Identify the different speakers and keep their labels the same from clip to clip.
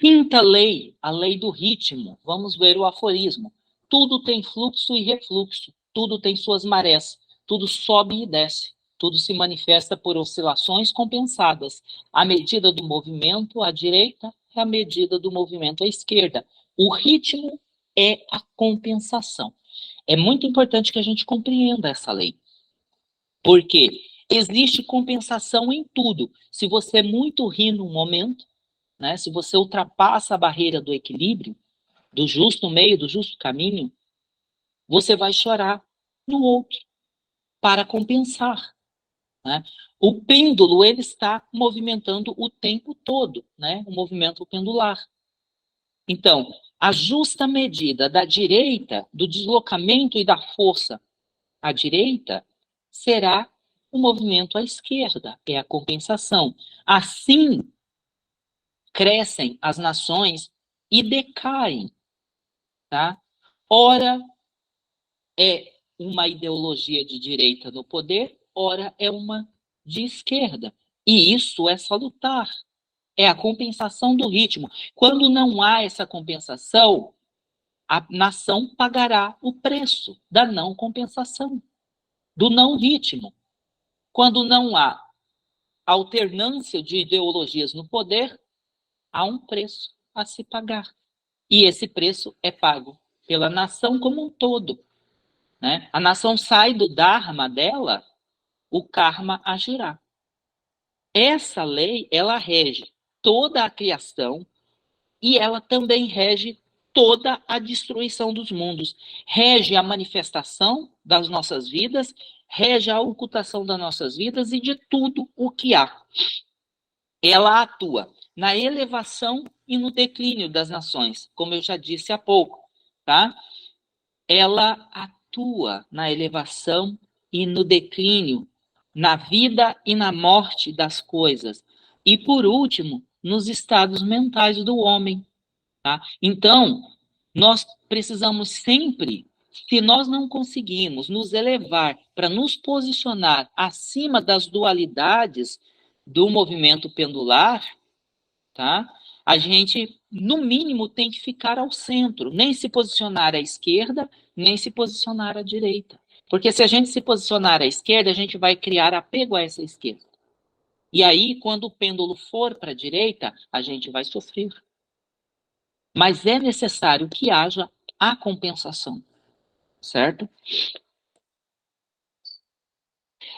Speaker 1: Quinta lei, a lei do ritmo. Vamos ver o aforismo. Tudo tem fluxo e refluxo, tudo tem suas marés, tudo sobe e desce, tudo se manifesta por oscilações compensadas. A medida do movimento à direita é a medida do movimento à esquerda. O ritmo é a compensação. É muito importante que a gente compreenda essa lei, porque existe compensação em tudo. Se você muito ri num momento, né, se você ultrapassa a barreira do equilíbrio, do justo meio, do justo caminho, você vai chorar no outro para compensar. Né? O pêndulo ele está movimentando o tempo todo, né? O movimento pendular. Então, a justa medida da direita, do deslocamento e da força à direita, será o movimento à esquerda, é a compensação. Assim, crescem as nações e decaem, tá? Ora é uma ideologia de direita no poder, ora é uma de esquerda. E isso é salutar. É a compensação do ritmo. Quando não há essa compensação, a nação pagará o preço da não compensação, do não ritmo. Quando não há alternância de ideologias no poder, há um preço a se pagar. E esse preço é pago pela nação como um todo. Né? A nação sai do dharma dela, o karma agirá. Essa lei, ela rege toda a criação e ela também rege toda a destruição dos mundos. Rege a manifestação das nossas vidas, rege a ocultação das nossas vidas e de tudo o que há. Ela atua na elevação e no declínio das nações, como eu já disse há pouco, tá? Ela atua na elevação e no declínio, na vida e na morte das coisas. E, por último, nos estados mentais do homem. Tá? Então, nós precisamos sempre, se nós não conseguirmos nos elevar para nos posicionar acima das dualidades do movimento pendular, tá? A gente, no mínimo, tem que ficar ao centro, nem se posicionar à esquerda, nem se posicionar à direita. Porque se a gente se posicionar à esquerda, a gente vai criar apego a essa esquerda. E aí, quando o pêndulo for para a direita, a gente vai sofrer. Mas é necessário que haja a compensação, certo?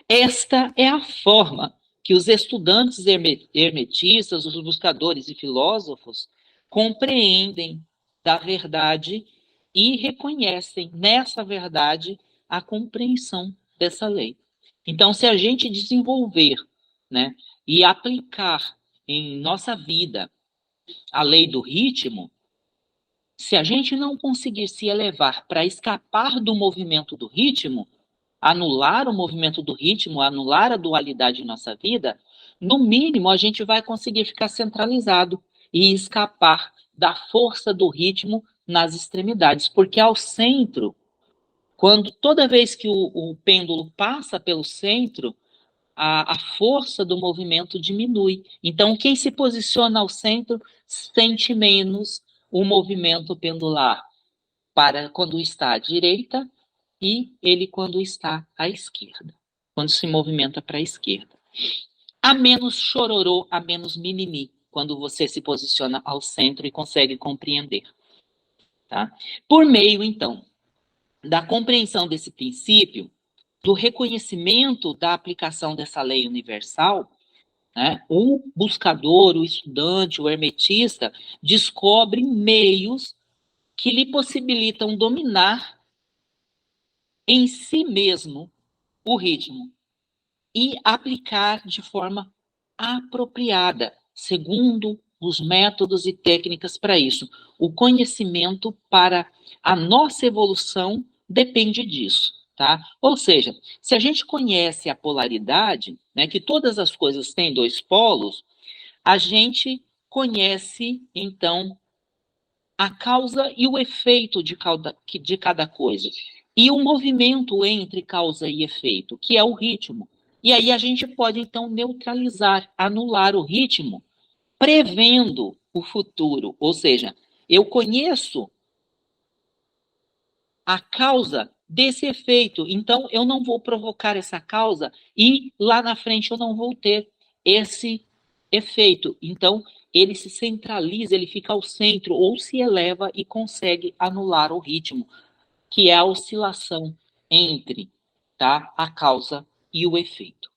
Speaker 1: Esta é a forma que os estudantes hermetistas, os buscadores e filósofos compreendem da verdade e reconhecem nessa verdade a compreensão dessa lei. Então, se a gente desenvolver, né, e aplicar em nossa vida a lei do ritmo, se a gente não conseguir se elevar para escapar do movimento do ritmo, anular o movimento do ritmo, anular a dualidade em nossa vida, no mínimo a gente vai conseguir ficar centralizado e escapar da força do ritmo nas extremidades, porque ao centro, quando toda vez que o pêndulo passa pelo centro, a força do movimento diminui. Então, quem se posiciona ao centro sente menos o movimento pendular para quando está à direita e ele quando está à esquerda, quando se movimenta para a esquerda. Há menos chororô, há menos mimimi, quando você se posiciona ao centro e consegue compreender. Tá? Por meio, então, da compreensão desse princípio, do reconhecimento da aplicação dessa lei universal, né, o buscador, o estudante, o hermetista, descobre meios que lhe possibilitam dominar em si mesmo o ritmo e aplicar de forma apropriada, segundo os métodos e técnicas para isso. O conhecimento para a nossa evolução depende disso, tá? Ou seja, se a gente conhece a polaridade, né, que todas as coisas têm dois polos, a gente conhece, então, a causa e o efeito de cada coisa. E o movimento entre causa e efeito, que é o ritmo. E aí a gente pode, então, neutralizar, anular o ritmo prevendo o futuro, ou seja, eu conheço a causa desse efeito, então eu não vou provocar essa causa e lá na frente eu não vou ter esse efeito. Então, ele se centraliza, ele fica ao centro ou se eleva e consegue anular o ritmo, que é a oscilação entre, tá, a causa e o efeito.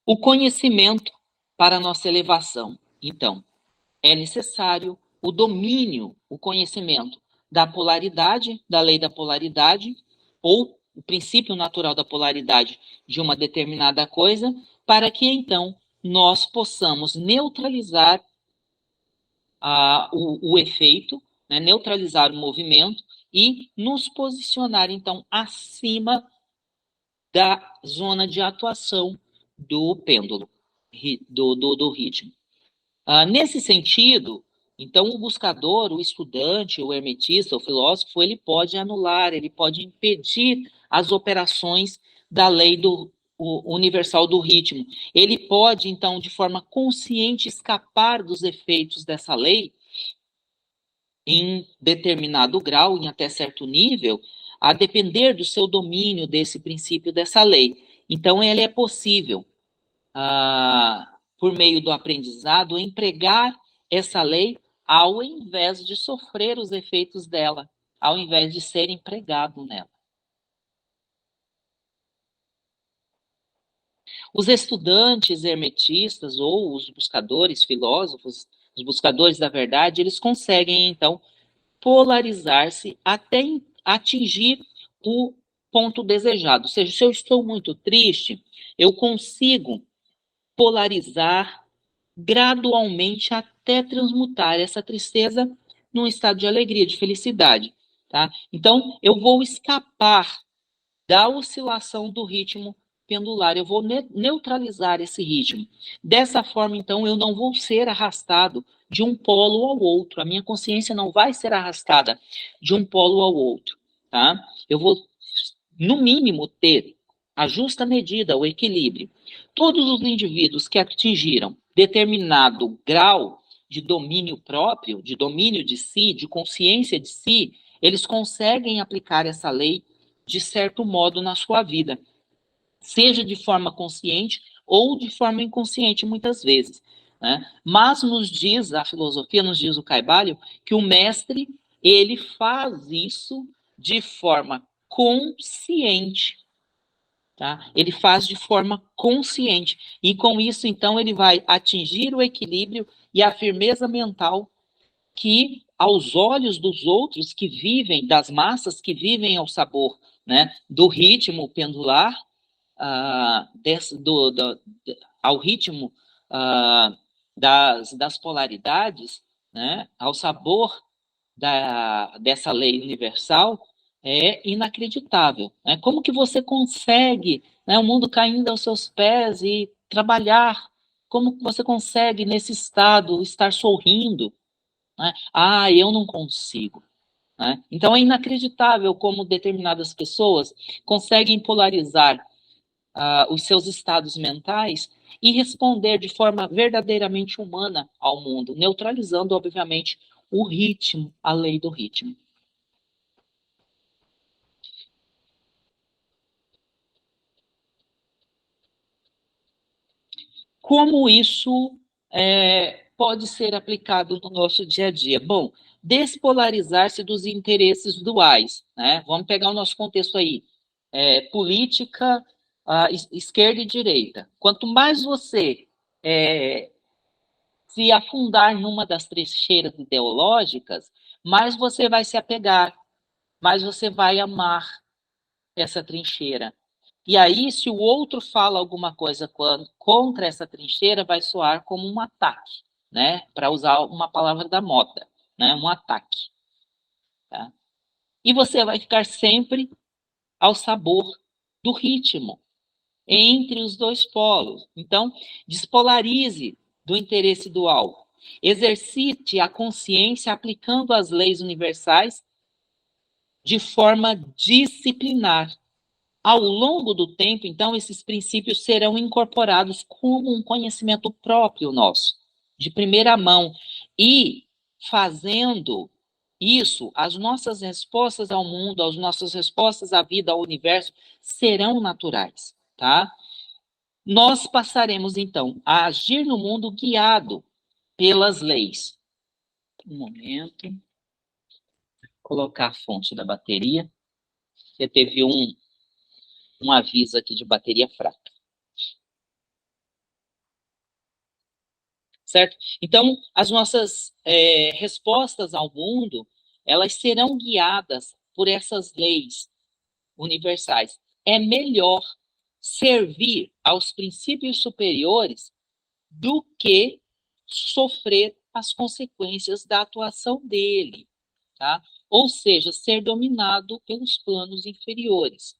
Speaker 1: O conhecimento para a nossa elevação. Então, é necessário o domínio, o conhecimento da polaridade, da lei da polaridade, ou o princípio natural da polaridade de uma determinada coisa, para que então nós possamos neutralizar o efeito, né, neutralizar o movimento e nos posicionar então acima da zona de atuação do pêndulo, do ritmo. Nesse sentido, então, o buscador, o estudante, o hermetista, o filósofo, ele pode anular, ele pode impedir as operações da lei universal do ritmo. Ele pode, então, de forma consciente, escapar dos efeitos dessa lei em determinado grau, em até certo nível, a depender do seu domínio desse princípio, dessa lei. Então, ele é possível, por meio do aprendizado, empregar essa lei ao invés de sofrer os efeitos dela, ao invés de ser empregado nela. Os estudantes hermetistas ou os buscadores filósofos, os buscadores da verdade, eles conseguem, então, polarizar-se até atingir o ponto desejado. Ou seja, se eu estou muito triste, eu consigo polarizar gradualmente até transmutar essa tristeza num estado de alegria, de felicidade, tá? Então, eu vou escapar da oscilação do ritmo pendular, eu vou neutralizar esse ritmo. Dessa forma, então, eu não vou ser arrastado de um polo ao outro, a minha consciência não vai ser arrastada de um polo ao outro, tá? Eu vou, no mínimo, ter a justa medida, o equilíbrio. Todos os indivíduos que atingiram determinado grau de domínio próprio, de domínio de si, de consciência de si, eles conseguem aplicar essa lei de certo modo na sua vida, seja de forma consciente ou de forma inconsciente, muitas vezes, né? Mas nos diz, a filosofia nos diz o Caibalion, que o mestre, ele faz isso de forma consciente, tá? Ele faz de forma consciente, e com isso, então, ele vai atingir o equilíbrio e a firmeza mental que, aos olhos dos outros que vivem, das massas que vivem ao sabor, né, do ritmo pendular, ao ritmo das polaridades, né, ao sabor dessa lei universal, é inacreditável. Né? Como que você consegue, né, o mundo caindo aos seus pés e trabalhar? Como que você consegue, nesse estado, estar sorrindo? Né? Eu não consigo. Né? Então é inacreditável como determinadas pessoas conseguem polarizar os seus estados mentais e responder de forma verdadeiramente humana ao mundo, neutralizando, obviamente, o ritmo, a lei do ritmo. Como isso pode ser aplicado no nosso dia a dia? Bom, despolarizar-se dos interesses duais. Né? Vamos pegar o nosso contexto aí. Política, esquerda e direita. Quanto mais você se afundar numa das trincheiras ideológicas, mais você vai se apegar, mais você vai amar essa trincheira. E aí, se o outro fala alguma coisa contra essa trincheira, vai soar como um ataque, né? Para usar uma palavra da moda, né? Um ataque. Tá? E você vai ficar sempre ao sabor do ritmo entre os dois polos. Então, despolarize do interesse dual. Exercite a consciência aplicando as leis universais de forma disciplinar, Ao longo do tempo, então, esses princípios serão incorporados como um conhecimento próprio nosso, de primeira mão, e fazendo isso, as nossas respostas ao mundo, as nossas respostas à vida, ao universo, serão naturais, tá? Nós passaremos, então, a agir no mundo guiado pelas leis. Um momento. Colocar a fonte da bateria. Você teve um aviso aqui de bateria fraca. Certo? Então, as nossas respostas ao mundo, elas serão guiadas por essas leis universais. É melhor servir aos princípios superiores do que sofrer as consequências da atuação dele, tá? Ou seja, ser dominado pelos planos inferiores.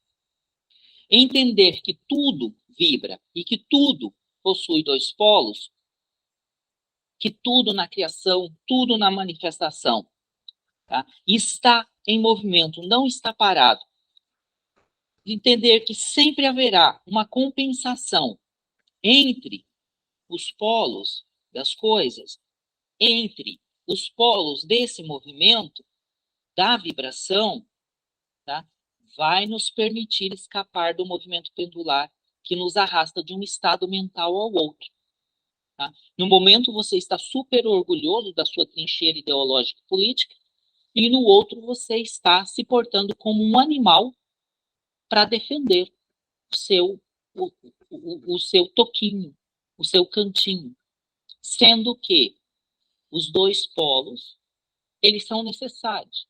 Speaker 1: Entender que tudo vibra e que tudo possui dois polos, que tudo na criação, tudo na manifestação, tá? Está em movimento, não está parado. Entender que sempre haverá uma compensação entre os polos das coisas, entre os polos desse movimento, da vibração, tá? Vai nos permitir escapar do movimento pendular que nos arrasta de um estado mental ao outro. Tá? No momento você está super orgulhoso da sua trincheira ideológica e política, e no outro você está se portando como um animal para defender o seu toquinho, o seu cantinho. Sendo que os dois polos, eles são necessários.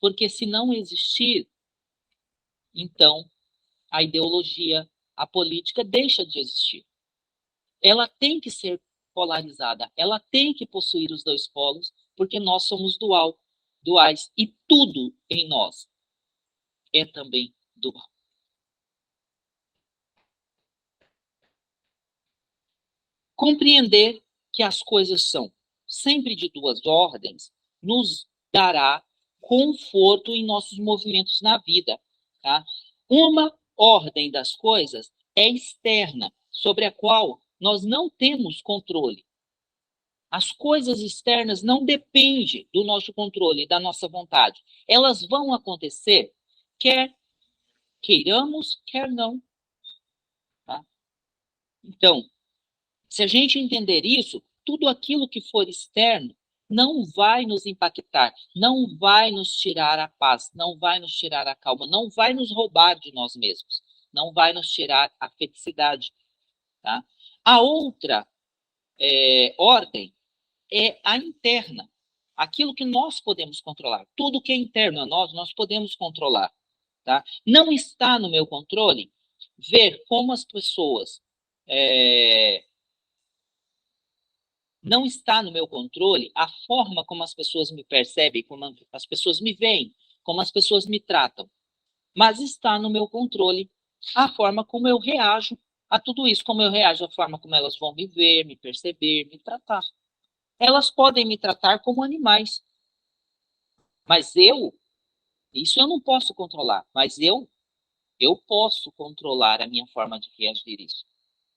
Speaker 1: Porque se não existir, então a ideologia, a política deixa de existir. Ela tem que ser polarizada, ela tem que possuir os dois polos, porque nós somos duais, e tudo em nós é também dual. Compreender que as coisas são sempre de duas ordens nos dará conforto em nossos movimentos na vida. Tá? Uma ordem das coisas é externa, sobre a qual nós não temos controle. As coisas externas não dependem do nosso controle, da nossa vontade. Elas vão acontecer, quer queiramos, quer não. Tá? Então, se a gente entender isso, tudo aquilo que for externo não vai nos impactar, não vai nos tirar a paz, não vai nos tirar a calma, não vai nos roubar de nós mesmos, não vai nos tirar a felicidade. Tá? A outra ordem é a interna, aquilo que nós podemos controlar. Tudo que é interno a nós, nós podemos controlar. Tá? Não está no meu controle ver como as pessoas não está no meu controle a forma como as pessoas me percebem, como as pessoas me veem, como as pessoas me tratam. Mas está no meu controle a forma como eu reajo a tudo isso, como eu reajo à forma como elas vão me ver, me perceber, me tratar. Elas podem me tratar como animais. Mas isso eu não posso controlar, mas eu posso controlar a minha forma de reagir a isso.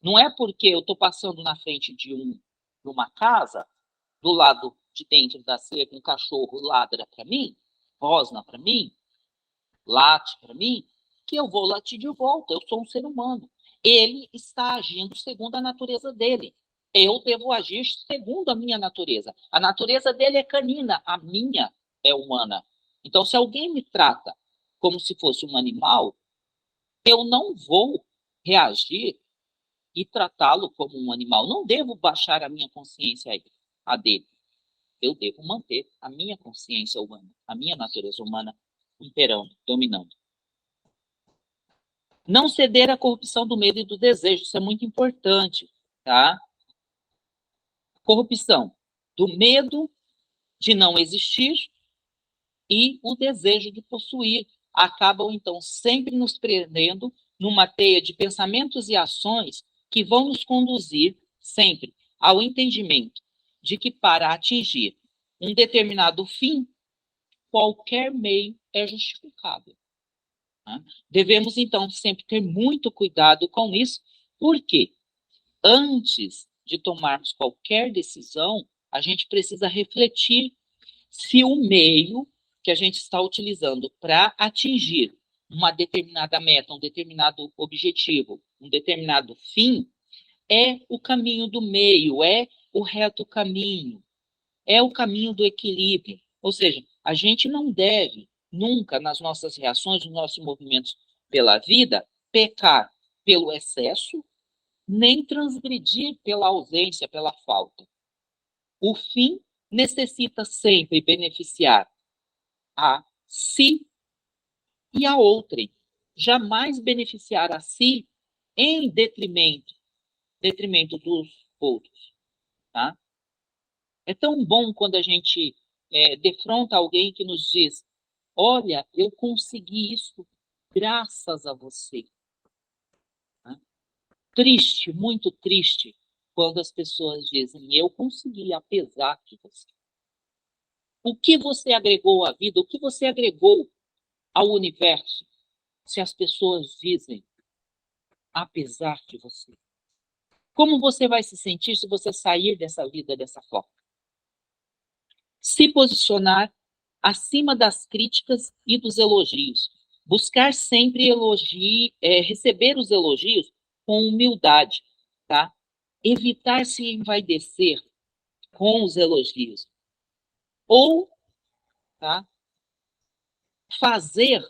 Speaker 1: Não é porque eu estou passando na frente de uma casa, do lado de dentro da cerca, um cachorro ladra para mim, rosna para mim, late para mim, que eu vou latir de volta. Eu sou um ser humano. Ele está agindo segundo a natureza dele. Eu devo agir segundo a minha natureza. A natureza dele é canina, a minha é humana. Então, se alguém me trata como se fosse um animal, eu não vou reagir e tratá-lo como um animal. Não devo baixar a minha consciência a dele. Eu devo manter a minha consciência humana, a minha natureza humana imperando, dominando. Não ceder à corrupção do medo e do desejo, isso é muito importante, tá? Corrupção do medo de não existir e o desejo de possuir acabam, então, sempre nos prendendo numa teia de pensamentos e ações que vão nos conduzir sempre ao entendimento de que para atingir um determinado fim, qualquer meio é justificável. Tá? Devemos, então, sempre ter muito cuidado com isso, porque antes de tomarmos qualquer decisão, a gente precisa refletir se o meio que a gente está utilizando para atingir uma determinada meta, um determinado objetivo, um determinado fim, é o caminho do meio, é o reto caminho, é o caminho do equilíbrio. Ou seja, a gente não deve nunca, nas nossas reações, nos nossos movimentos pela vida, pecar pelo excesso, nem transgredir pela ausência, pela falta. O fim necessita sempre beneficiar a si e a outrem. Jamais beneficiar a si em detrimento dos outros. Tá? É tão bom quando a gente defronta alguém que nos diz: olha, eu consegui isso graças a você. Tá? Triste, muito triste, quando as pessoas dizem: eu consegui apesar de você. O que você agregou à vida, o que você agregou ao universo, se as pessoas dizem apesar de você? Como você vai se sentir se você sair dessa vida dessa forma? Se posicionar acima das críticas e dos elogios. Buscar sempre receber os elogios com humildade, tá? Evitar se envaidecer com os elogios. Ou, tá? Fazer,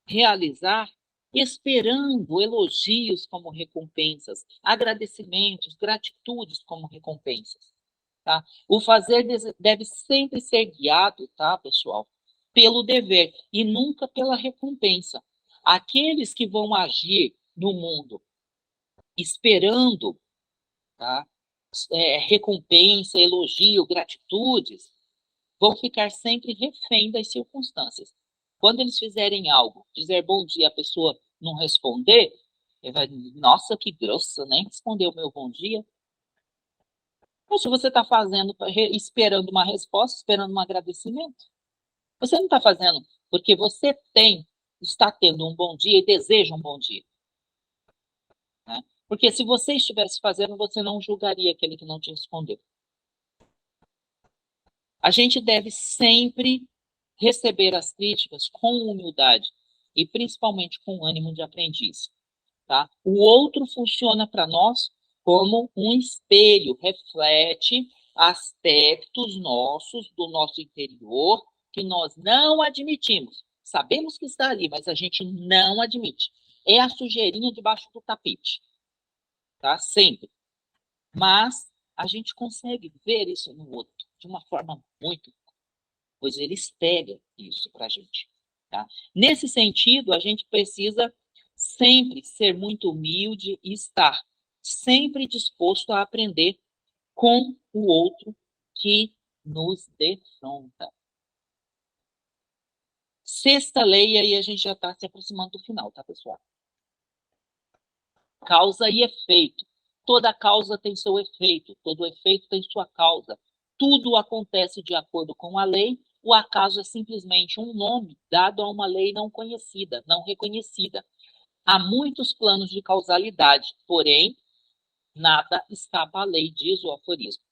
Speaker 1: realizar, esperando elogios como recompensas, agradecimentos, gratitudes como recompensas. Tá? O fazer deve sempre ser guiado, tá, pessoal, pelo dever e nunca pela recompensa. Aqueles que vão agir no mundo esperando, tá, recompensa, elogio, gratitudes, vão ficar sempre refém das circunstâncias. Quando eles fizerem algo, dizer bom dia, a pessoa não responder, ele vai dizer: nossa, que grossa, nem respondeu o meu bom dia. Ou se você está fazendo, esperando uma resposta, esperando um agradecimento, você não está fazendo porque você está tendo um bom dia e deseja um bom dia. Né? Porque se você estivesse fazendo, você não julgaria aquele que não te respondeu. A gente deve sempre receber as críticas com humildade e principalmente com ânimo de aprendiz. Tá? O outro funciona para nós como um espelho, reflete aspectos nossos, do nosso interior, que nós não admitimos. Sabemos que está ali, mas a gente não admite. É a sujeirinha debaixo do tapete. Tá? Sempre. Mas a gente consegue ver isso no outro de uma forma muito, pois ele espelha isso para a gente. Tá? Nesse sentido, a gente precisa sempre ser muito humilde e estar sempre disposto a aprender com o outro que nos defronta. Sexta lei, aí a gente já está se aproximando do final, tá, pessoal? Causa e efeito. Toda causa tem seu efeito, todo efeito tem sua causa. Tudo acontece de acordo com a lei. O acaso é simplesmente um nome dado a uma lei não conhecida, não reconhecida. Há muitos planos de causalidade, porém, nada escapa à lei, diz o aforismo.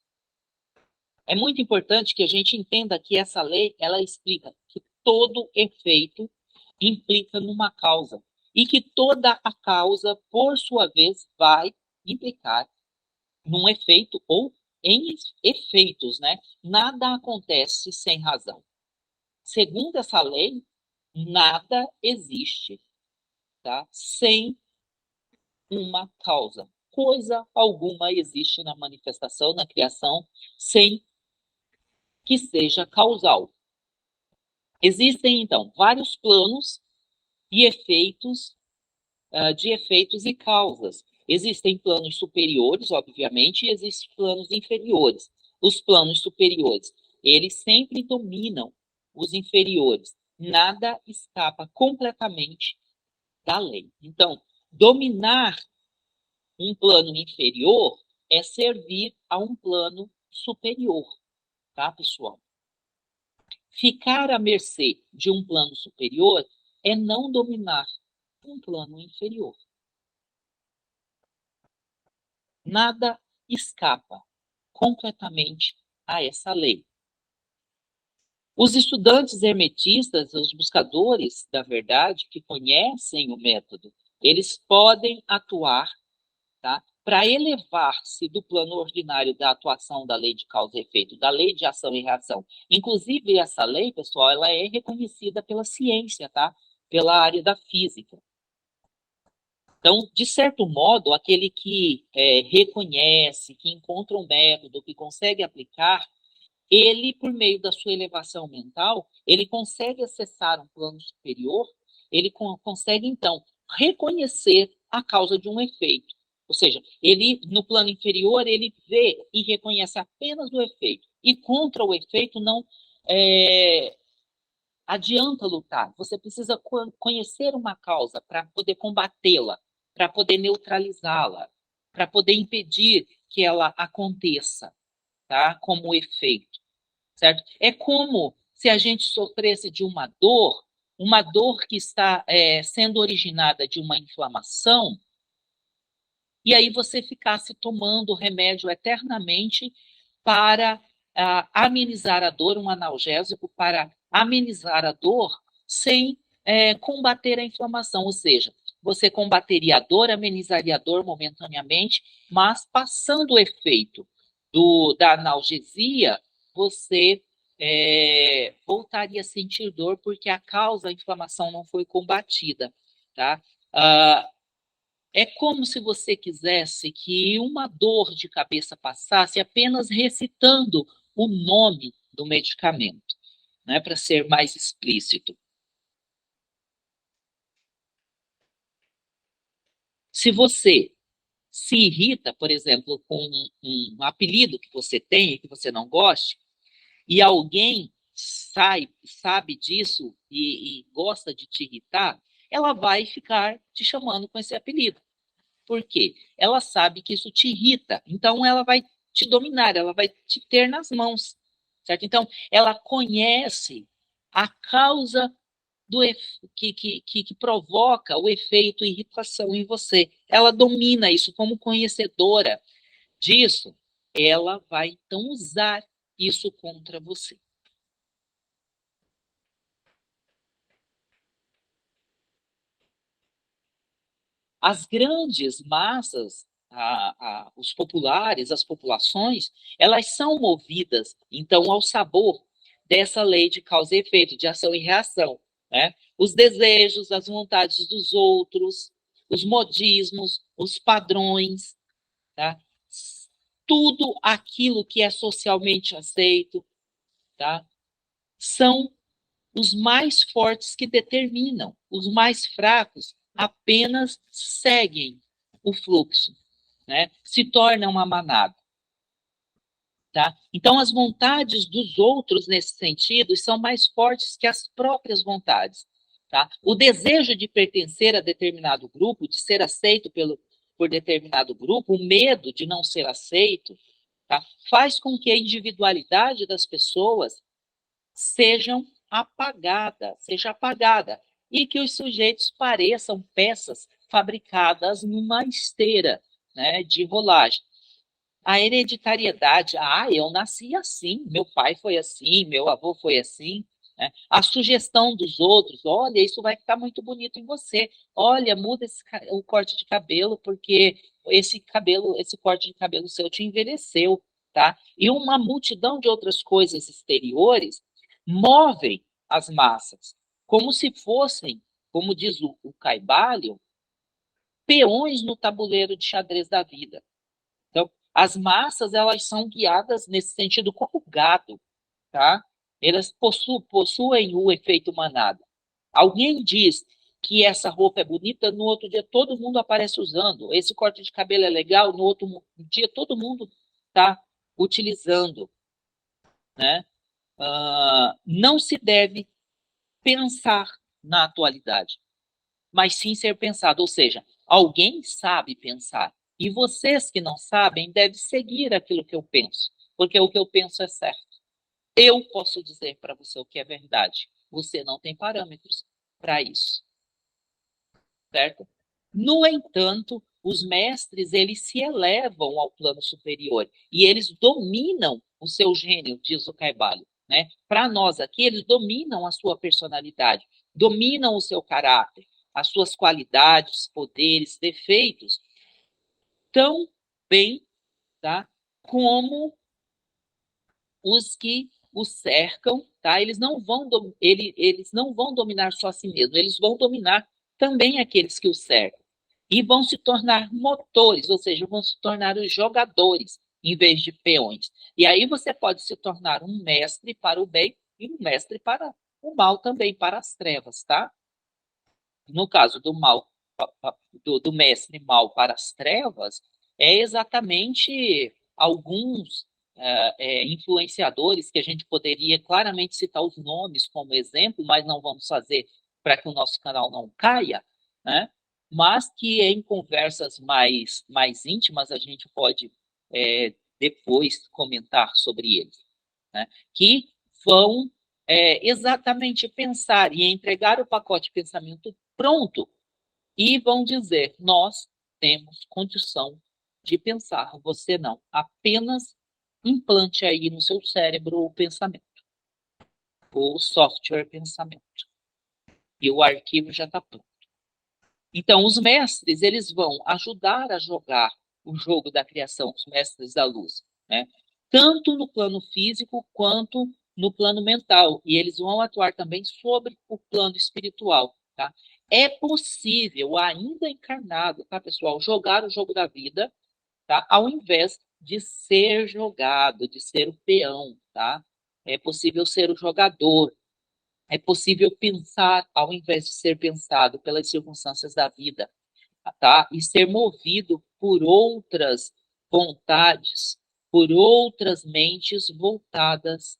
Speaker 1: É muito importante que a gente entenda que essa lei, ela explica que todo efeito implica numa causa e que toda a causa, por sua vez, vai implicar num efeito ou em efeitos, né? Nada acontece sem razão. Segundo essa lei, nada existe, tá? Sem uma causa. Coisa alguma existe na manifestação, na criação, sem que seja causal. Existem, então, vários planos e efeitos, de efeitos e causas. Existem planos superiores, obviamente, e existem planos inferiores. Os planos superiores, eles sempre dominam os inferiores. Nada escapa completamente da lei. Então, dominar um plano inferior é servir a um plano superior, tá, pessoal? Ficar à mercê de um plano superior é não dominar um plano inferior. Nada escapa completamente a essa lei. Os estudantes hermetistas, os buscadores da verdade, que conhecem o método, eles podem atuar, tá, para elevar-se do plano ordinário da atuação da lei de causa e efeito, da lei de ação e reação. Inclusive, essa lei, pessoal, ela é reconhecida pela ciência, tá? Pela área da física. Então, de certo modo, aquele que reconhece, que encontra um método, que consegue aplicar, ele, por meio da sua elevação mental, ele consegue acessar um plano superior, ele consegue, então, reconhecer a causa de um efeito. Ou seja, ele, no plano inferior, ele vê e reconhece apenas o efeito. E contra o efeito não adianta lutar. Você precisa conhecer uma causa para poder combatê-la, para poder neutralizá-la, para poder impedir que ela aconteça, tá? Como efeito, certo? É como se a gente sofresse de uma dor que está sendo originada de uma inflamação, e aí você ficasse tomando remédio eternamente para amenizar a dor, um analgésico para amenizar a dor sem combater a inflamação, ou seja, você combateria a dor, amenizaria a dor momentaneamente, mas passando o efeito da analgesia, você voltaria a sentir dor porque a causa da inflamação não foi combatida, tá? É como se você quisesse que uma dor de cabeça passasse apenas recitando o nome do medicamento, né, para ser mais explícito. Se você se irrita, por exemplo, com um apelido que você tem e que você não goste, e alguém sabe disso e gosta de te irritar, ela vai ficar te chamando com esse apelido. Por quê? Ela sabe que isso te irrita, então ela vai te dominar, ela vai te ter nas mãos, certo? Então, ela conhece a causa que provoca o efeito irritação em você. Ela domina isso como conhecedora disso, ela vai então usar isso contra você. As grandes massas, os populares, as populações, elas são movidas, então, ao sabor dessa lei de causa e efeito, de ação e reação, né? Os desejos, as vontades dos outros, os modismos, os padrões, tá? Tudo aquilo que é socialmente aceito, tá? São os mais fortes que determinam, os mais fracos apenas seguem o fluxo, né? Se torna uma manada. Tá? Então, as vontades dos outros, nesse sentido, são mais fortes que as próprias vontades. Tá? O desejo de pertencer a determinado grupo, de ser aceito por determinado grupo, o medo de não ser aceito, tá? Faz com que a individualidade das pessoas seja apagada, e que os sujeitos pareçam peças fabricadas numa esteira, né, de rolagem. A hereditariedade, eu nasci assim, meu pai foi assim, meu avô foi assim, né? A sugestão dos outros, olha, isso vai ficar muito bonito em você, olha, muda o corte de cabelo, porque esse corte de cabelo seu te envelheceu, tá? E uma multidão de outras coisas exteriores movem as massas, como se fossem, como diz o Caibalion, peões no tabuleiro de xadrez da vida. Então, as massas, elas são guiadas nesse sentido como gado, tá? Elas possuem o efeito manada. Alguém diz que essa roupa é bonita, no outro dia todo mundo aparece usando. Esse corte de cabelo é legal, no outro dia todo mundo está utilizando, né? Não se deve pensar na atualidade, mas sim ser pensado. Ou seja, alguém sabe pensar. E vocês que não sabem devem seguir aquilo que eu penso, porque o que eu penso é certo. Eu posso dizer para você o que é verdade. Você não tem parâmetros para isso. certo? No entanto, os mestres, eles se elevam ao plano superior e eles dominam o seu gênio, diz o Caibalion, né? Para nós aqui, eles dominam a sua personalidade, dominam o seu caráter, as suas qualidades, poderes, defeitos, tão bem, tá? Como os que o cercam, tá? Eles não vão dominar só a si mesmos, eles vão dominar também aqueles que o cercam. E vão se tornar motores, ou seja, vão se tornar os jogadores em vez de peões. E aí você pode se tornar um mestre para o bem e um mestre para o mal também, para as trevas, tá? No caso do mal, do mestre mal para as trevas, é exatamente alguns influenciadores que a gente poderia claramente citar os nomes como exemplo, mas não vamos fazer para que o nosso canal não caia, né? Mas que em conversas mais íntimas a gente pode depois comentar sobre eles, né? Que vão exatamente pensar e entregar o pacote de pensamento pronto e vão dizer: nós temos condição de pensar, você não. Apenas implante aí no seu cérebro o pensamento, o software pensamento. E o arquivo já está pronto. Então, os mestres, eles vão ajudar a jogar o jogo da criação, os mestres da luz, né? Tanto no plano físico quanto no plano mental. E eles vão atuar também sobre o plano espiritual, tá? É possível, ainda encarnado, tá, pessoal, jogar o jogo da vida, tá? Ao invés de ser jogado, de ser o peão, tá? É possível ser o jogador. É possível pensar ao invés de ser pensado pelas circunstâncias da vida, tá? E ser movido por outras vontades, por outras mentes voltadas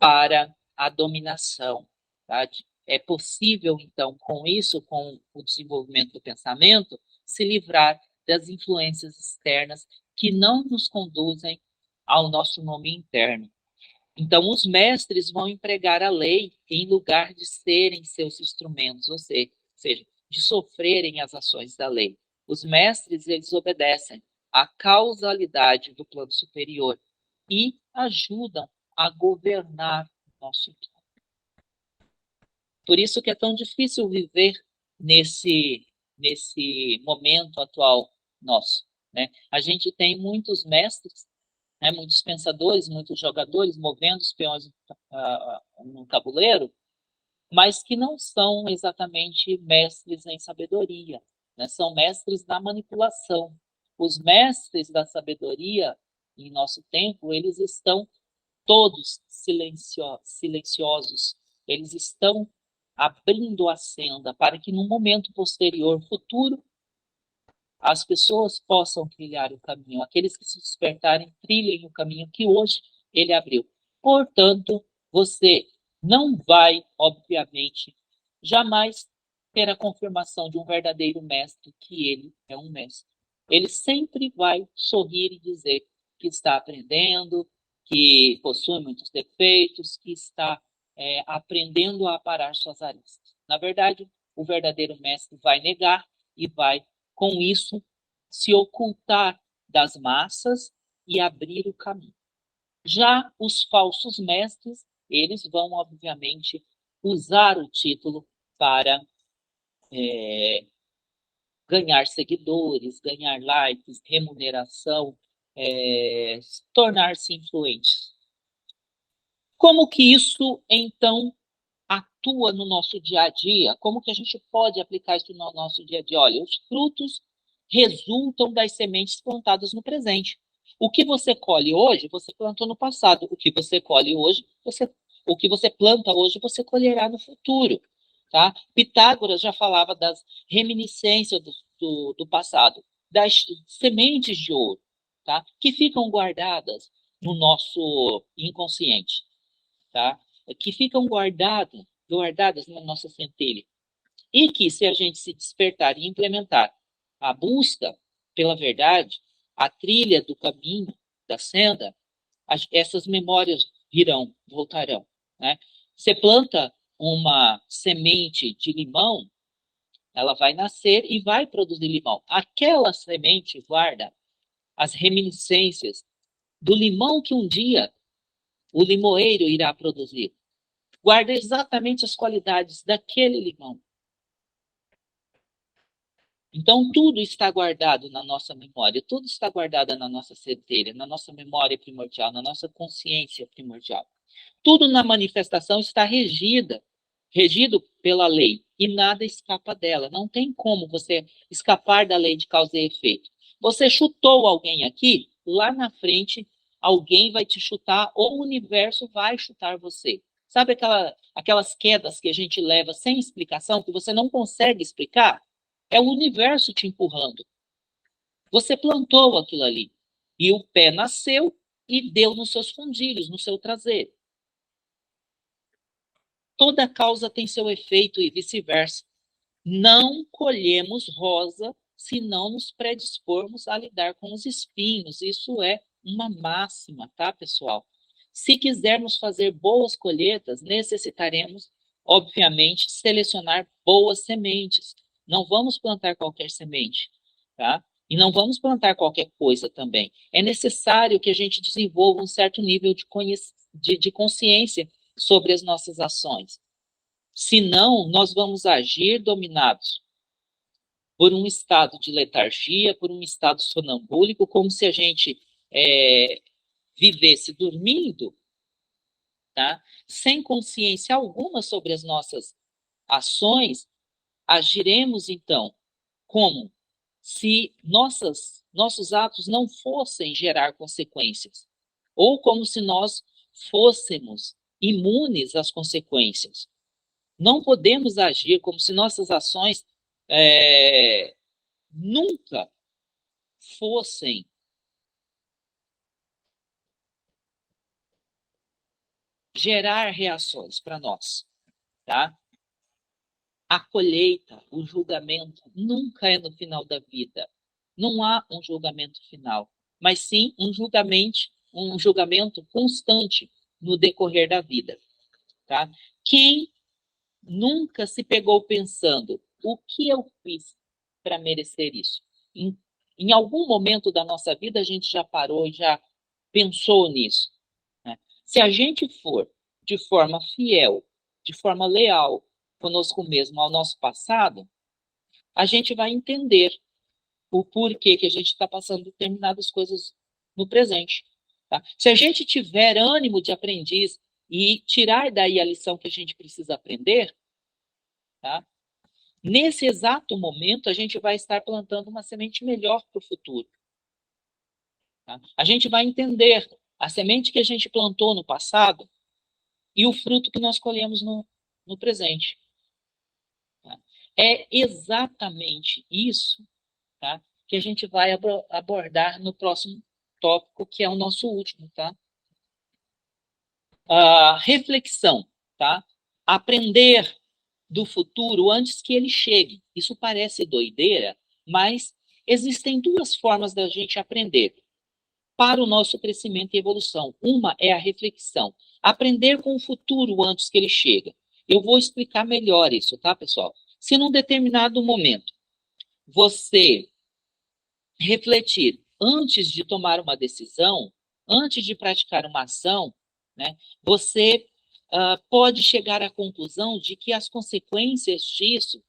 Speaker 1: para a dominação, tá? É possível, então, com isso, com o desenvolvimento do pensamento, se livrar das influências externas que não nos conduzem ao nosso nome interno. Então, os mestres vão empregar a lei em lugar de serem seus instrumentos, ou seja, de sofrerem as ações da lei. Os mestres, eles obedecem à causalidade do plano superior e ajudam a governar o nosso plano. Por isso que é tão difícil viver nesse momento atual nosso, né? A gente tem muitos mestres, né, muitos pensadores, muitos jogadores movendo os peões no tabuleiro, mas que não são exatamente mestres em sabedoria, né? São mestres da manipulação. Os mestres da sabedoria, em nosso tempo, eles estão todos silenciosos, eles estão abrindo a senda para que, num momento posterior, futuro, as pessoas possam trilhar o caminho, aqueles que se despertarem trilhem o caminho que hoje ele abriu. Portanto, você não vai, obviamente, jamais ter a confirmação de um verdadeiro mestre que ele é um mestre. Ele sempre vai sorrir e dizer que está aprendendo, que possui muitos defeitos, que está aprendendo a aparar suas arestas. Na verdade, o verdadeiro mestre vai negar e vai com isso, se ocultar das massas e abrir o caminho. Já os falsos mestres, eles vão, obviamente, usar o título para ganhar seguidores, ganhar likes, remuneração, tornar-se influentes. Como que isso, então, atua no nosso dia a dia? Como que a gente pode aplicar isso no nosso dia a dia? Olha, os frutos resultam das sementes plantadas no presente. O que você colhe hoje, você plantou no passado. O que você colhe hoje, o que você planta hoje, você colherá no futuro. Tá? Pitágoras já falava das reminiscências do passado, das sementes de ouro, tá? Que ficam guardadas no nosso inconsciente, tá? Que ficam guardadas na nossa centelha. E que, se a gente se despertar e implementar a busca pela verdade, a trilha do caminho, da senda, essas memórias voltarão. Né? Você planta uma semente de limão, Ela vai nascer e vai produzir limão. Aquela semente guarda as reminiscências do limão que um dia o limoeiro irá produzir. Guarda exatamente as qualidades daquele limão. Então, tudo está guardado na nossa memória, tudo está guardado na nossa centelha, na nossa memória primordial, na nossa consciência primordial. Tudo na manifestação está regido pela lei, e nada escapa dela. Não tem como você escapar da lei de causa e efeito. Você chutou alguém aqui, lá na frente, alguém vai te chutar, ou o universo vai chutar você. Sabe aquelas quedas que a gente leva sem explicação, que você não consegue explicar? É o universo te empurrando. Você plantou aquilo ali. E o pé nasceu e deu nos seus fundilhos, no seu traseiro. Toda causa tem seu efeito e vice-versa. Não colhemos rosa se não nos predispormos a lidar com os espinhos. Isso é uma máxima, tá, pessoal? Se quisermos fazer boas colheitas, necessitaremos, obviamente, selecionar boas sementes. Não vamos plantar qualquer semente, tá? E não vamos plantar qualquer coisa também. É necessário que a gente desenvolva um certo nível de consciência sobre as nossas ações. Senão, nós vamos agir dominados por um estado de letargia, por um estado sonambúlico, como se a gente vivesse dormindo, tá? Sem consciência alguma sobre as nossas ações. Agiremos, então, como se nossos atos não fossem gerar consequências, ou como se nós fôssemos imunes às consequências. Não podemos agir como se nossas ações nunca fossem gerar reações para nós, tá? A colheita, o julgamento, nunca é no final da vida. Não há um julgamento final, mas sim um julgamento constante no decorrer da vida, tá? Quem nunca se pegou pensando o que eu fiz para merecer isso? Em algum momento da nossa vida a gente já parou e já pensou nisso, né? Se a gente for de forma fiel, de forma leal conosco mesmo ao nosso passado, a gente vai entender o porquê que a gente está passando determinadas coisas no presente. Tá? Se a gente tiver ânimo de aprendiz e tirar daí a lição que a gente precisa aprender, tá? Nesse exato momento a gente vai estar plantando uma semente melhor para o futuro. Tá? A gente vai entender a semente que a gente plantou no passado e o fruto que nós colhemos no presente. Tá? É exatamente isso, tá, que a gente vai abordar no próximo tópico, que é o nosso último, tá? Reflexão, tá? Aprender do futuro antes que ele chegue. Isso parece doideira, mas existem duas formas da gente aprender para o nosso crescimento e evolução. Uma é a reflexão. Aprender com o futuro antes que ele chegue. Eu vou explicar melhor isso, tá, pessoal? Se num determinado momento você refletir antes de tomar uma decisão, antes de praticar uma ação, né, você pode chegar à conclusão de que as consequências disso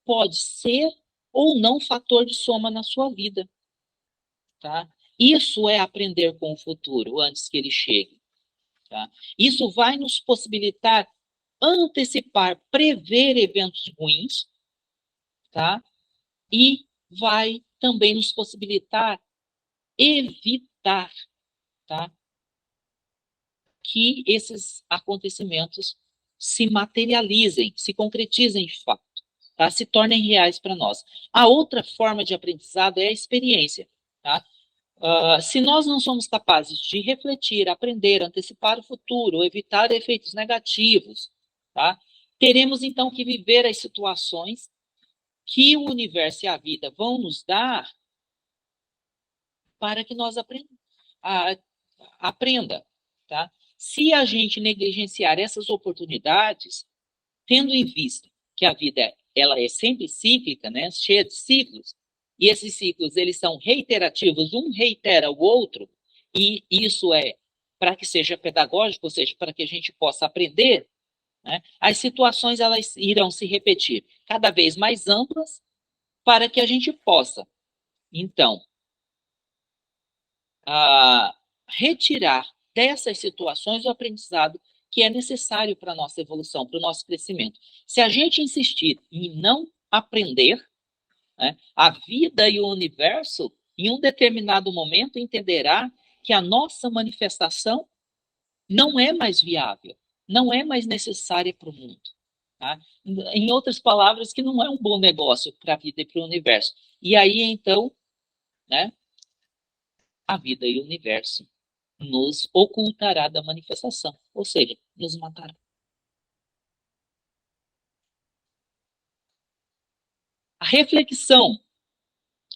Speaker 1: pode ser ou não fator de soma na sua vida. Tá? Isso é aprender com o futuro antes que ele chegue. Tá? Isso vai nos possibilitar antecipar, prever eventos ruins, tá? E vai também nos possibilitar evitar, tá, que esses acontecimentos se materializem, se concretizem de fato, tá? Se tornem reais para nós. A outra forma de aprendizado é a experiência. Tá? Se nós não somos capazes de refletir, aprender, antecipar o futuro, evitar efeitos negativos, tá? Teremos então que viver as situações que o universo e a vida vão nos dar para que nós aprenda, tá? Se a gente negligenciar essas oportunidades, tendo em vista que a vida ela é sempre cíclica, né? Cheia de ciclos, e esses ciclos eles são reiterativos, um reitera o outro, e isso é para que seja pedagógico, ou seja, para que a gente possa aprender, né? As situações elas irão se repetir cada vez mais amplas para que a gente possa, então, retirar dessas situações o aprendizado que é necessário para a nossa evolução, para o nosso crescimento. Se a gente insistir em não aprender, né, a vida e o universo, em um determinado momento, entenderá que a nossa manifestação não é mais viável, não é mais necessária para o mundo. Tá? Em outras palavras, que não é um bom negócio para a vida e para o universo. E aí, então, né, a vida e o universo nos ocultará da manifestação, ou seja, nos matará. A reflexão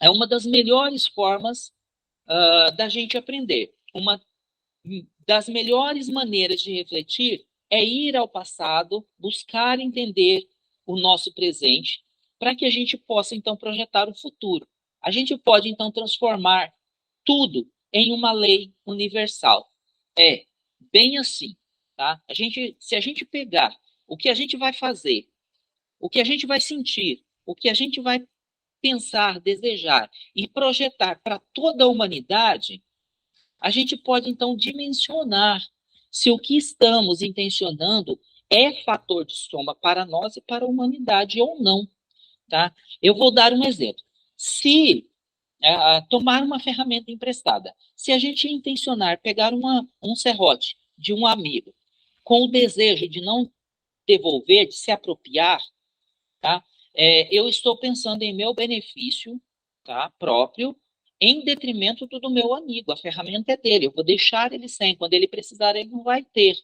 Speaker 1: é uma das melhores formas da gente aprender. Uma das melhores maneiras de refletir é ir ao passado, buscar entender o nosso presente, para que a gente possa, então, projetar o futuro. A gente pode, então, transformar tudo em uma lei universal. É bem assim, tá? Se a gente pegar o que a gente vai fazer, o que a gente vai sentir, o que a gente vai pensar, desejar e projetar para toda a humanidade, a gente pode então dimensionar se o que estamos intencionando é fator de soma para nós e para a humanidade ou não, tá? Eu vou dar um exemplo. Se tomar uma ferramenta emprestada, se a gente intencionar pegar um serrote de um amigo com o desejo de não devolver, de se apropriar, tá? Eu estou pensando em meu benefício, tá, próprio, em detrimento do meu amigo. A ferramenta é dele, eu vou deixar ele sem. Quando ele precisar, ele não vai ter.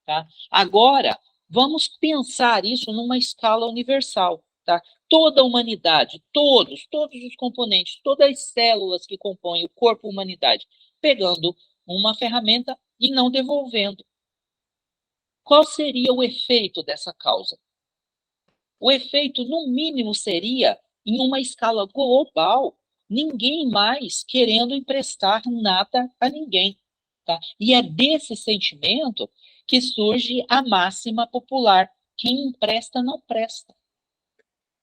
Speaker 1: Tá? Agora, vamos pensar isso numa escala universal. Tá? Toda a humanidade, todos os componentes, todas as células que compõem o corpo humanidade, pegando uma ferramenta e não devolvendo. Qual seria o efeito dessa causa? O efeito, no mínimo, seria, em uma escala global, ninguém mais querendo emprestar nada a ninguém. Tá? E é desse sentimento que surge a máxima popular: quem empresta não presta.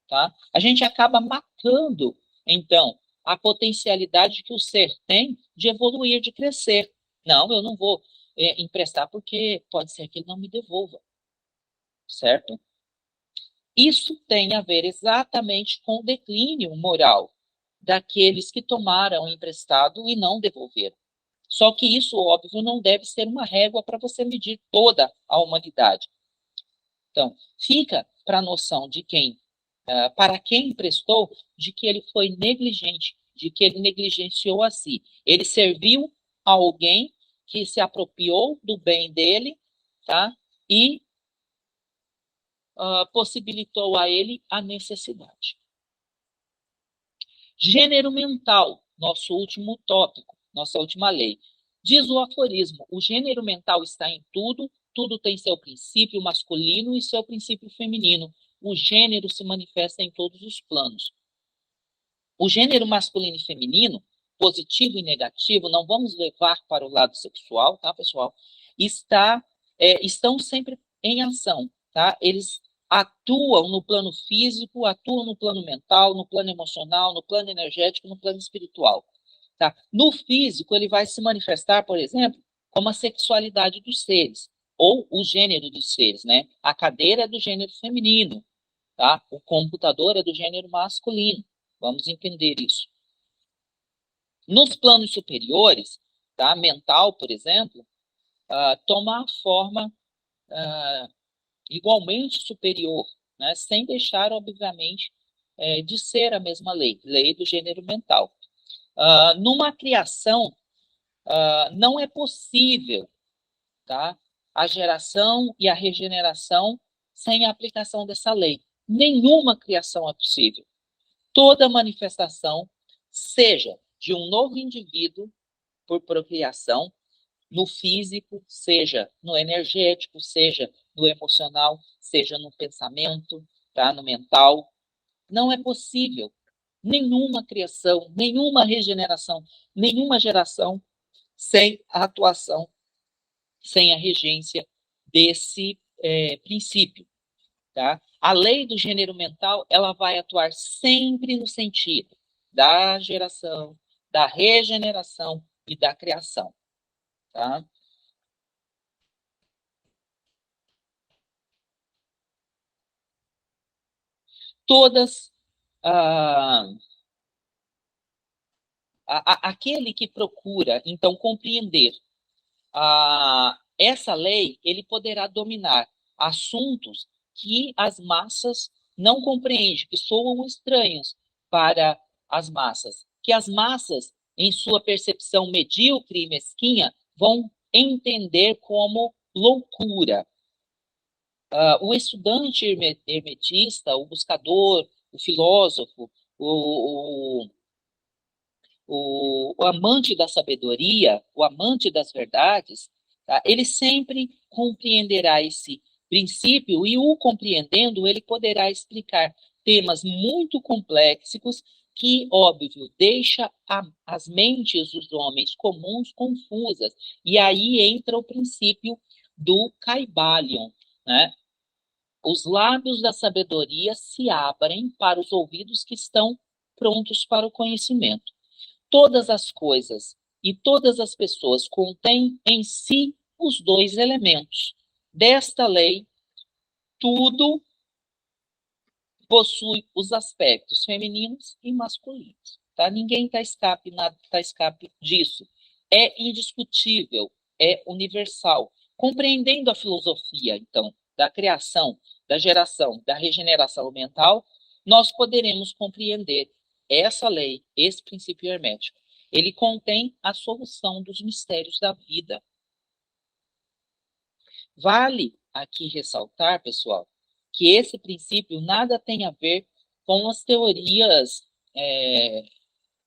Speaker 1: Tá? A gente acaba matando, então, a potencialidade que o ser tem de evoluir, de crescer. Não, eu não vou emprestar porque pode ser que ele não me devolva, certo? Isso tem a ver exatamente com o declínio moral daqueles que tomaram emprestado e não devolveram. Só que isso, óbvio, não deve ser uma régua para você medir toda a humanidade. Então, fica para a noção de quem, para quem emprestou, de que ele foi negligente, de que ele negligenciou a si. Ele serviu a alguém que se apropriou do bem dele, tá? E possibilitou a ele a necessidade. Gênero mental, nosso último tópico, nossa última lei. Diz o aforismo: o gênero mental está em tudo, tudo tem seu princípio masculino e seu princípio feminino. O gênero se manifesta em todos os planos. O gênero masculino e feminino, positivo e negativo, não vamos levar para o lado sexual, tá, pessoal? Estão sempre em ação, tá? Eles atuam no plano físico, atuam no plano mental, no plano emocional, no plano energético, no plano espiritual. Tá? No físico, ele vai se manifestar, por exemplo, como a sexualidade dos seres, ou o gênero dos seres, né? A cadeira é do gênero feminino, tá? O computador é do gênero masculino. Vamos entender isso. Nos planos superiores, tá? Mental, por exemplo, toma a forma igualmente superior, né? Sem deixar, obviamente, de ser a mesma lei do gênero mental. Numa criação, não é possível, tá, a geração e a regeneração sem a aplicação dessa lei. Nenhuma criação é possível. Toda manifestação, seja de um novo indivíduo por procriação, no físico, seja no energético, seja no emocional, seja no pensamento, tá? No mental. Não é possível nenhuma criação, nenhuma regeneração, nenhuma geração sem a atuação, sem a regência desse princípio. Tá? A lei do gênero mental, ela vai atuar sempre no sentido da geração, da regeneração e da criação. Tá? Todas, aquele que procura, então, compreender essa lei, ele poderá dominar assuntos que as massas não compreendem, que soam estranhos para as massas, que as massas, em sua percepção medíocre e mesquinha, vão entender como loucura. O estudante hermetista, o buscador, o filósofo, o, o amante da sabedoria, o amante das verdades, tá? Ele sempre compreenderá esse princípio e, o compreendendo, ele poderá explicar temas muito complexos que, óbvio, deixa as mentes dos homens comuns confusas. E aí entra o princípio do Kybalion, né? Os lábios da sabedoria se abrem para os ouvidos que estão prontos para o conhecimento. Todas as coisas e todas as pessoas contêm em si os dois elementos. Desta lei, tudo possui os aspectos femininos e masculinos. Tá? Ninguém está escape, nada está escape disso. É indiscutível, é universal. Compreendendo a filosofia, então, da criação, da geração, da regeneração mental, nós poderemos compreender essa lei, esse princípio hermético. Ele contém a solução dos mistérios da vida. Vale aqui ressaltar, pessoal, que esse princípio nada tem a ver com as teorias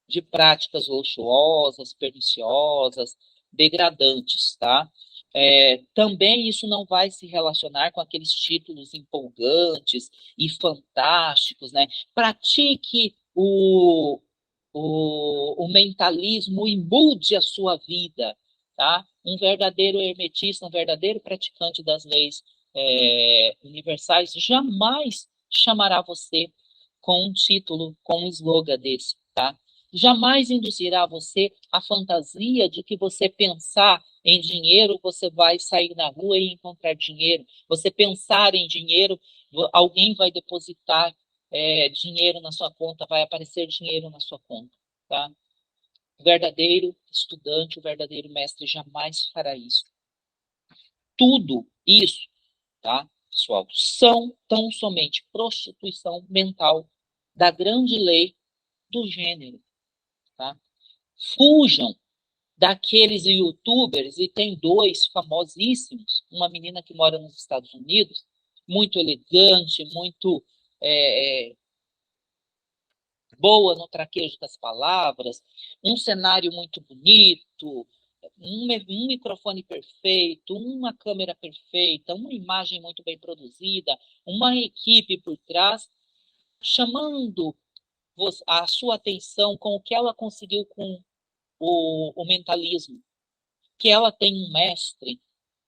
Speaker 1: de práticas luxuosas, perniciosas, degradantes, tá? Também isso não vai se relacionar com aqueles títulos empolgantes e fantásticos, né? Pratique o mentalismo e mude a sua vida, tá? Um verdadeiro hermetista, um verdadeiro praticante das leis universais jamais chamará você com um título, com um slogan desse, tá? Jamais induzirá você a fantasia de que você pensar em dinheiro, você vai sair na rua e encontrar dinheiro. Você pensar em dinheiro, alguém vai depositar dinheiro na sua conta, vai aparecer dinheiro na sua conta, tá? O verdadeiro estudante, o verdadeiro mestre jamais fará isso. Tudo isso, tá, pessoal, são tão somente prostituição mental da grande lei do gênero, tá? Fujam daqueles youtubers, e tem dois famosíssimos, uma menina que mora nos Estados Unidos, muito elegante, muito boa no traquejo das palavras, um cenário muito bonito, um microfone perfeito, uma câmera perfeita, uma imagem muito bem produzida, uma equipe por trás, chamando a sua atenção com o que ela conseguiu com o mentalismo, que ela tem um mestre,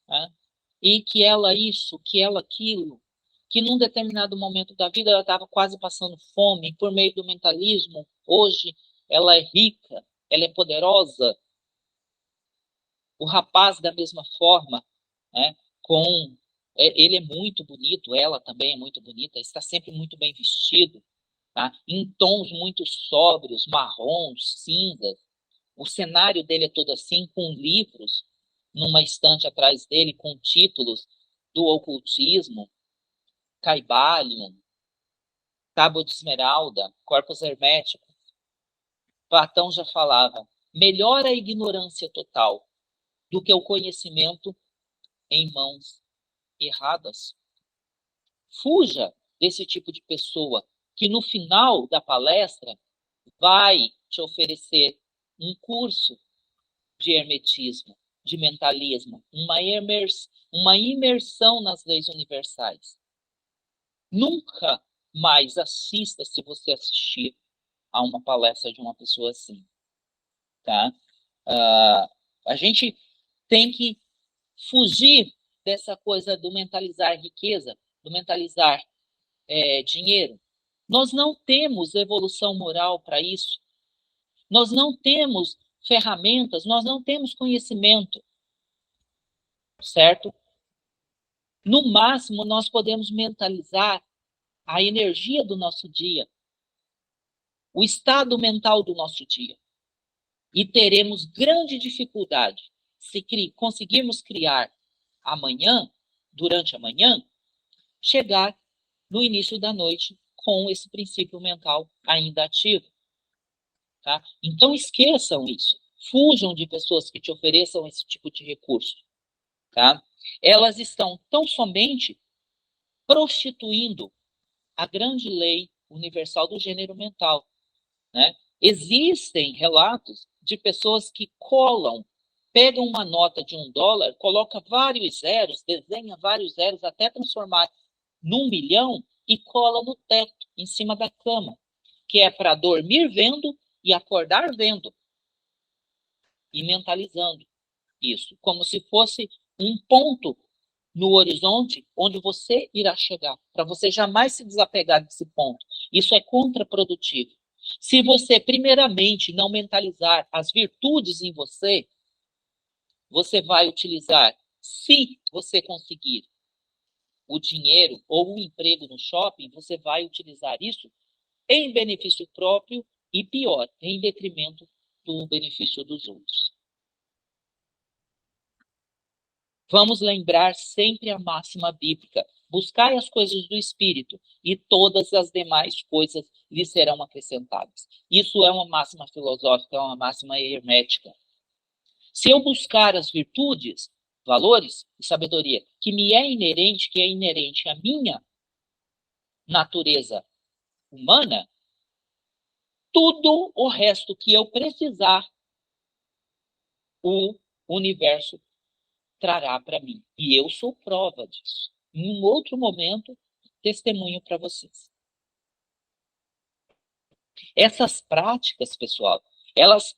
Speaker 1: né? E que ela isso, que ela aquilo, que num determinado momento da vida ela estava quase passando fome, por meio do mentalismo, hoje ela é rica, ela é poderosa. O rapaz, da mesma forma, né, ele é muito bonito, ela também é muito bonita, está sempre muito bem vestido, tá? Em tons muito sóbrios, marrons, cinzas. O cenário dele é todo assim, com livros numa estante atrás dele, com títulos do ocultismo, Caibalion, Tábua de Esmeralda, Corpus Hermético. Platão já falava, melhor a ignorância total do que o conhecimento em mãos erradas. Fuja desse tipo de pessoa que no final da palestra vai te oferecer um curso de hermetismo, de mentalismo, uma imersão nas leis universais. Nunca mas assista se você assistir a uma palestra de uma pessoa assim, tá? A gente tem que fugir dessa coisa do mentalizar riqueza, do mentalizar dinheiro. Nós não temos evolução moral para isso. Nós não temos ferramentas, nós não temos conhecimento, certo? No máximo, nós podemos mentalizar a energia do nosso dia, o estado mental do nosso dia. E teremos grande dificuldade se conseguirmos criar amanhã, durante a manhã, chegar no início da noite com esse princípio mental ainda ativo. Tá? Então, esqueçam isso. Fujam de pessoas que te ofereçam esse tipo de recurso. Tá? Elas estão tão somente prostituindo a grande lei universal do gênero mental. Né? Existem relatos de pessoas que pegam uma nota de $1, coloca vários zeros, desenha vários zeros até transformar num milhão e cola no teto, em cima da cama, que é para dormir vendo e acordar vendo e mentalizando isso, como se fosse um ponto no horizonte onde você irá chegar, para você jamais se desapegar desse ponto. Isso é contraprodutivo. Se você, primeiramente, não mentalizar as virtudes em você, você vai utilizar, se você conseguir o dinheiro ou o emprego no shopping, você vai utilizar isso em benefício próprio e, pior, em detrimento do benefício dos outros. Vamos lembrar sempre a máxima bíblica: buscai as coisas do Espírito, e todas as demais coisas lhe serão acrescentadas. Isso é uma máxima filosófica, é uma máxima hermética. Se eu buscar as virtudes, valores e sabedoria que me é inerente, que é inerente à minha natureza humana, tudo o resto que eu precisar, o universo trará para mim. E eu sou prova disso. Em um outro momento, testemunho para vocês. Essas práticas, pessoal, elas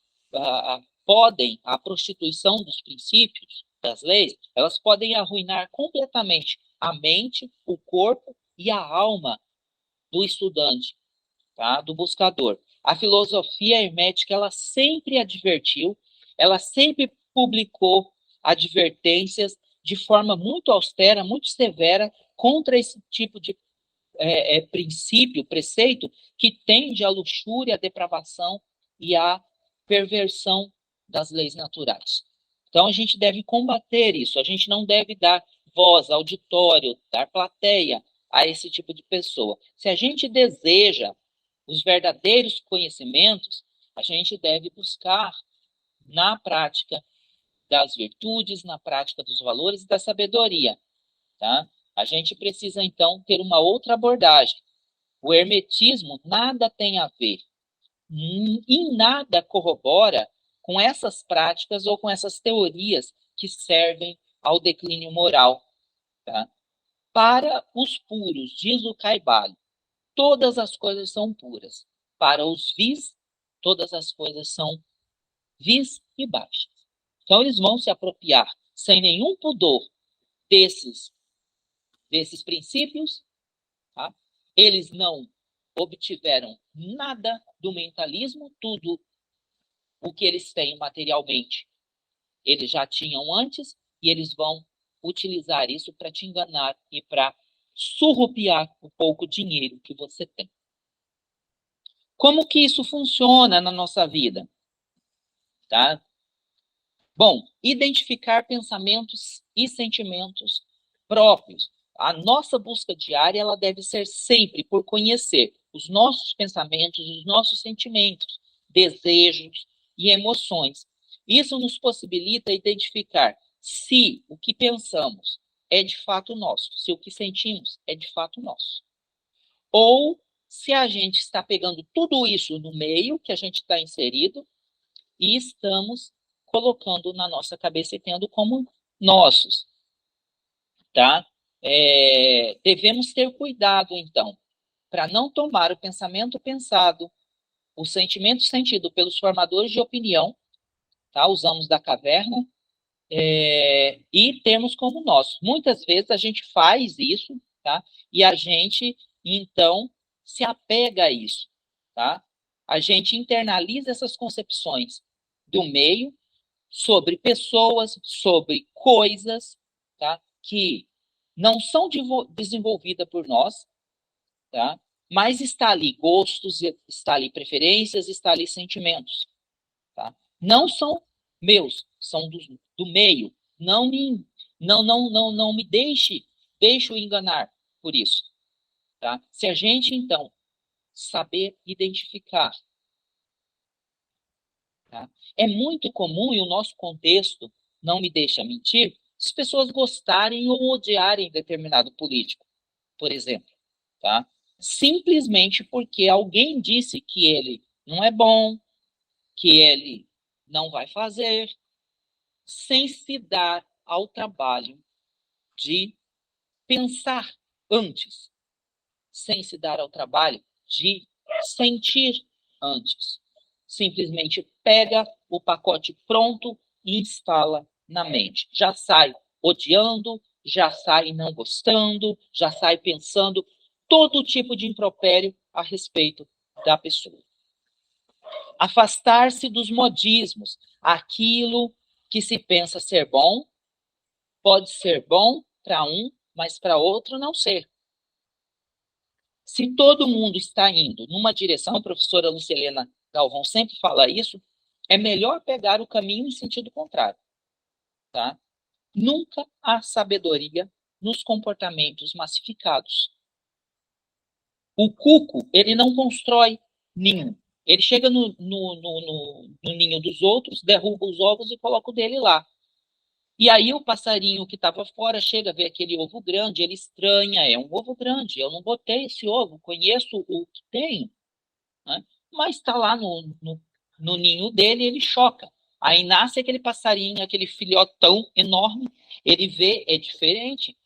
Speaker 1: podem, a prostituição dos princípios, das leis, elas podem arruinar completamente a mente, o corpo e a alma do estudante, tá? Do buscador. A filosofia hermética, ela sempre advertiu, ela sempre publicou advertências de forma muito austera, muito severa, contra esse tipo de princípio, preceito, que tende à luxúria, à depravação e à perversão das leis naturais. Então, a gente deve combater isso, a gente não deve dar voz, auditório, dar plateia a esse tipo de pessoa. Se a gente deseja os verdadeiros conhecimentos, a gente deve buscar na prática das virtudes, na prática dos valores e da sabedoria, tá? A gente precisa, então, ter uma outra abordagem. O hermetismo nada tem a ver, em nada corrobora com essas práticas ou com essas teorias que servem ao declínio moral. Tá? Para os puros, diz o Caibalion, todas as coisas são puras. Para os vis, todas as coisas são vis e baixas. Então, eles vão se apropriar, sem nenhum pudor, desses princípios. Tá? Eles não obtiveram nada do mentalismo, tudo o que eles têm materialmente, eles já tinham antes, e eles vão utilizar isso para te enganar e para surrupiar o pouco dinheiro que você tem. Como que isso funciona na nossa vida? Tá? Bom, identificar pensamentos e sentimentos próprios. A nossa busca diária, ela deve ser sempre por conhecer os nossos pensamentos, os nossos sentimentos, desejos e emoções. Isso nos possibilita identificar se o que pensamos é de fato nosso, se o que sentimos é de fato nosso. Ou se a gente está pegando tudo isso no meio que a gente está inserido e estamos colocando na nossa cabeça e tendo como nossos, tá? Devemos ter cuidado, então, para não tomar o pensamento pensado, o sentimento sentido pelos formadores de opinião, tá? Usamos da caverna, e temos como nós. Muitas vezes a gente faz isso, tá? E a gente, então, se apega a isso, tá? A gente internaliza essas concepções do meio sobre pessoas, sobre coisas, tá? Que não são desenvolvidas por nós, tá? Mas está ali gostos, está ali preferências, está ali sentimentos, tá? Não são meus, são do meio. Não me deixe enganar por isso, tá? Se a gente então saber identificar, tá? É muito comum, e o nosso contexto não me deixa mentir, as pessoas gostarem ou odiarem determinado político, por exemplo, tá? Simplesmente porque alguém disse que ele não é bom, que ele não vai fazer, sem se dar ao trabalho de pensar antes, sem se dar ao trabalho de sentir antes. Simplesmente pega o pacote pronto e instala na mente. Já sai odiando, já sai não gostando, já sai pensando todo tipo de impropério a respeito da pessoa. Afastar-se dos modismos. Aquilo que se pensa ser bom pode ser bom para um, mas para outro não ser. Se todo mundo está indo numa direção, a professora Lucilena Galvão sempre fala isso, é melhor pegar o caminho em sentido contrário, tá? Nunca há sabedoria nos comportamentos massificados. O cuco, ele não constrói ninho. Ele chega no ninho dos outros, derruba os ovos e coloca o dele lá. E aí o passarinho que estava fora chega, vê aquele ovo grande, ele estranha, é um ovo grande, eu não botei esse ovo, conheço o que tem, né? Mas está lá no ninho dele, ele choca. Aí nasce aquele passarinho, aquele filhotão enorme, ele vê, é diferente,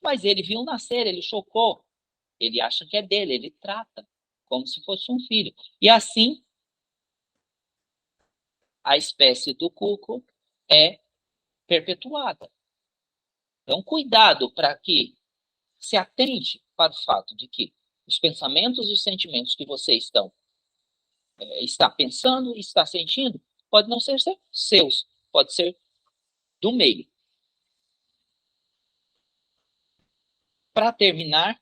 Speaker 1: mas ele viu nascer, ele chocou, ele acha que é dele, ele trata como se fosse um filho. E assim, a espécie do cuco é perpetuada. Então, cuidado para que se atente para o fato de que os pensamentos e os sentimentos que você está pensando, está sentindo, pode não ser seus, pode ser do meio. Para terminar,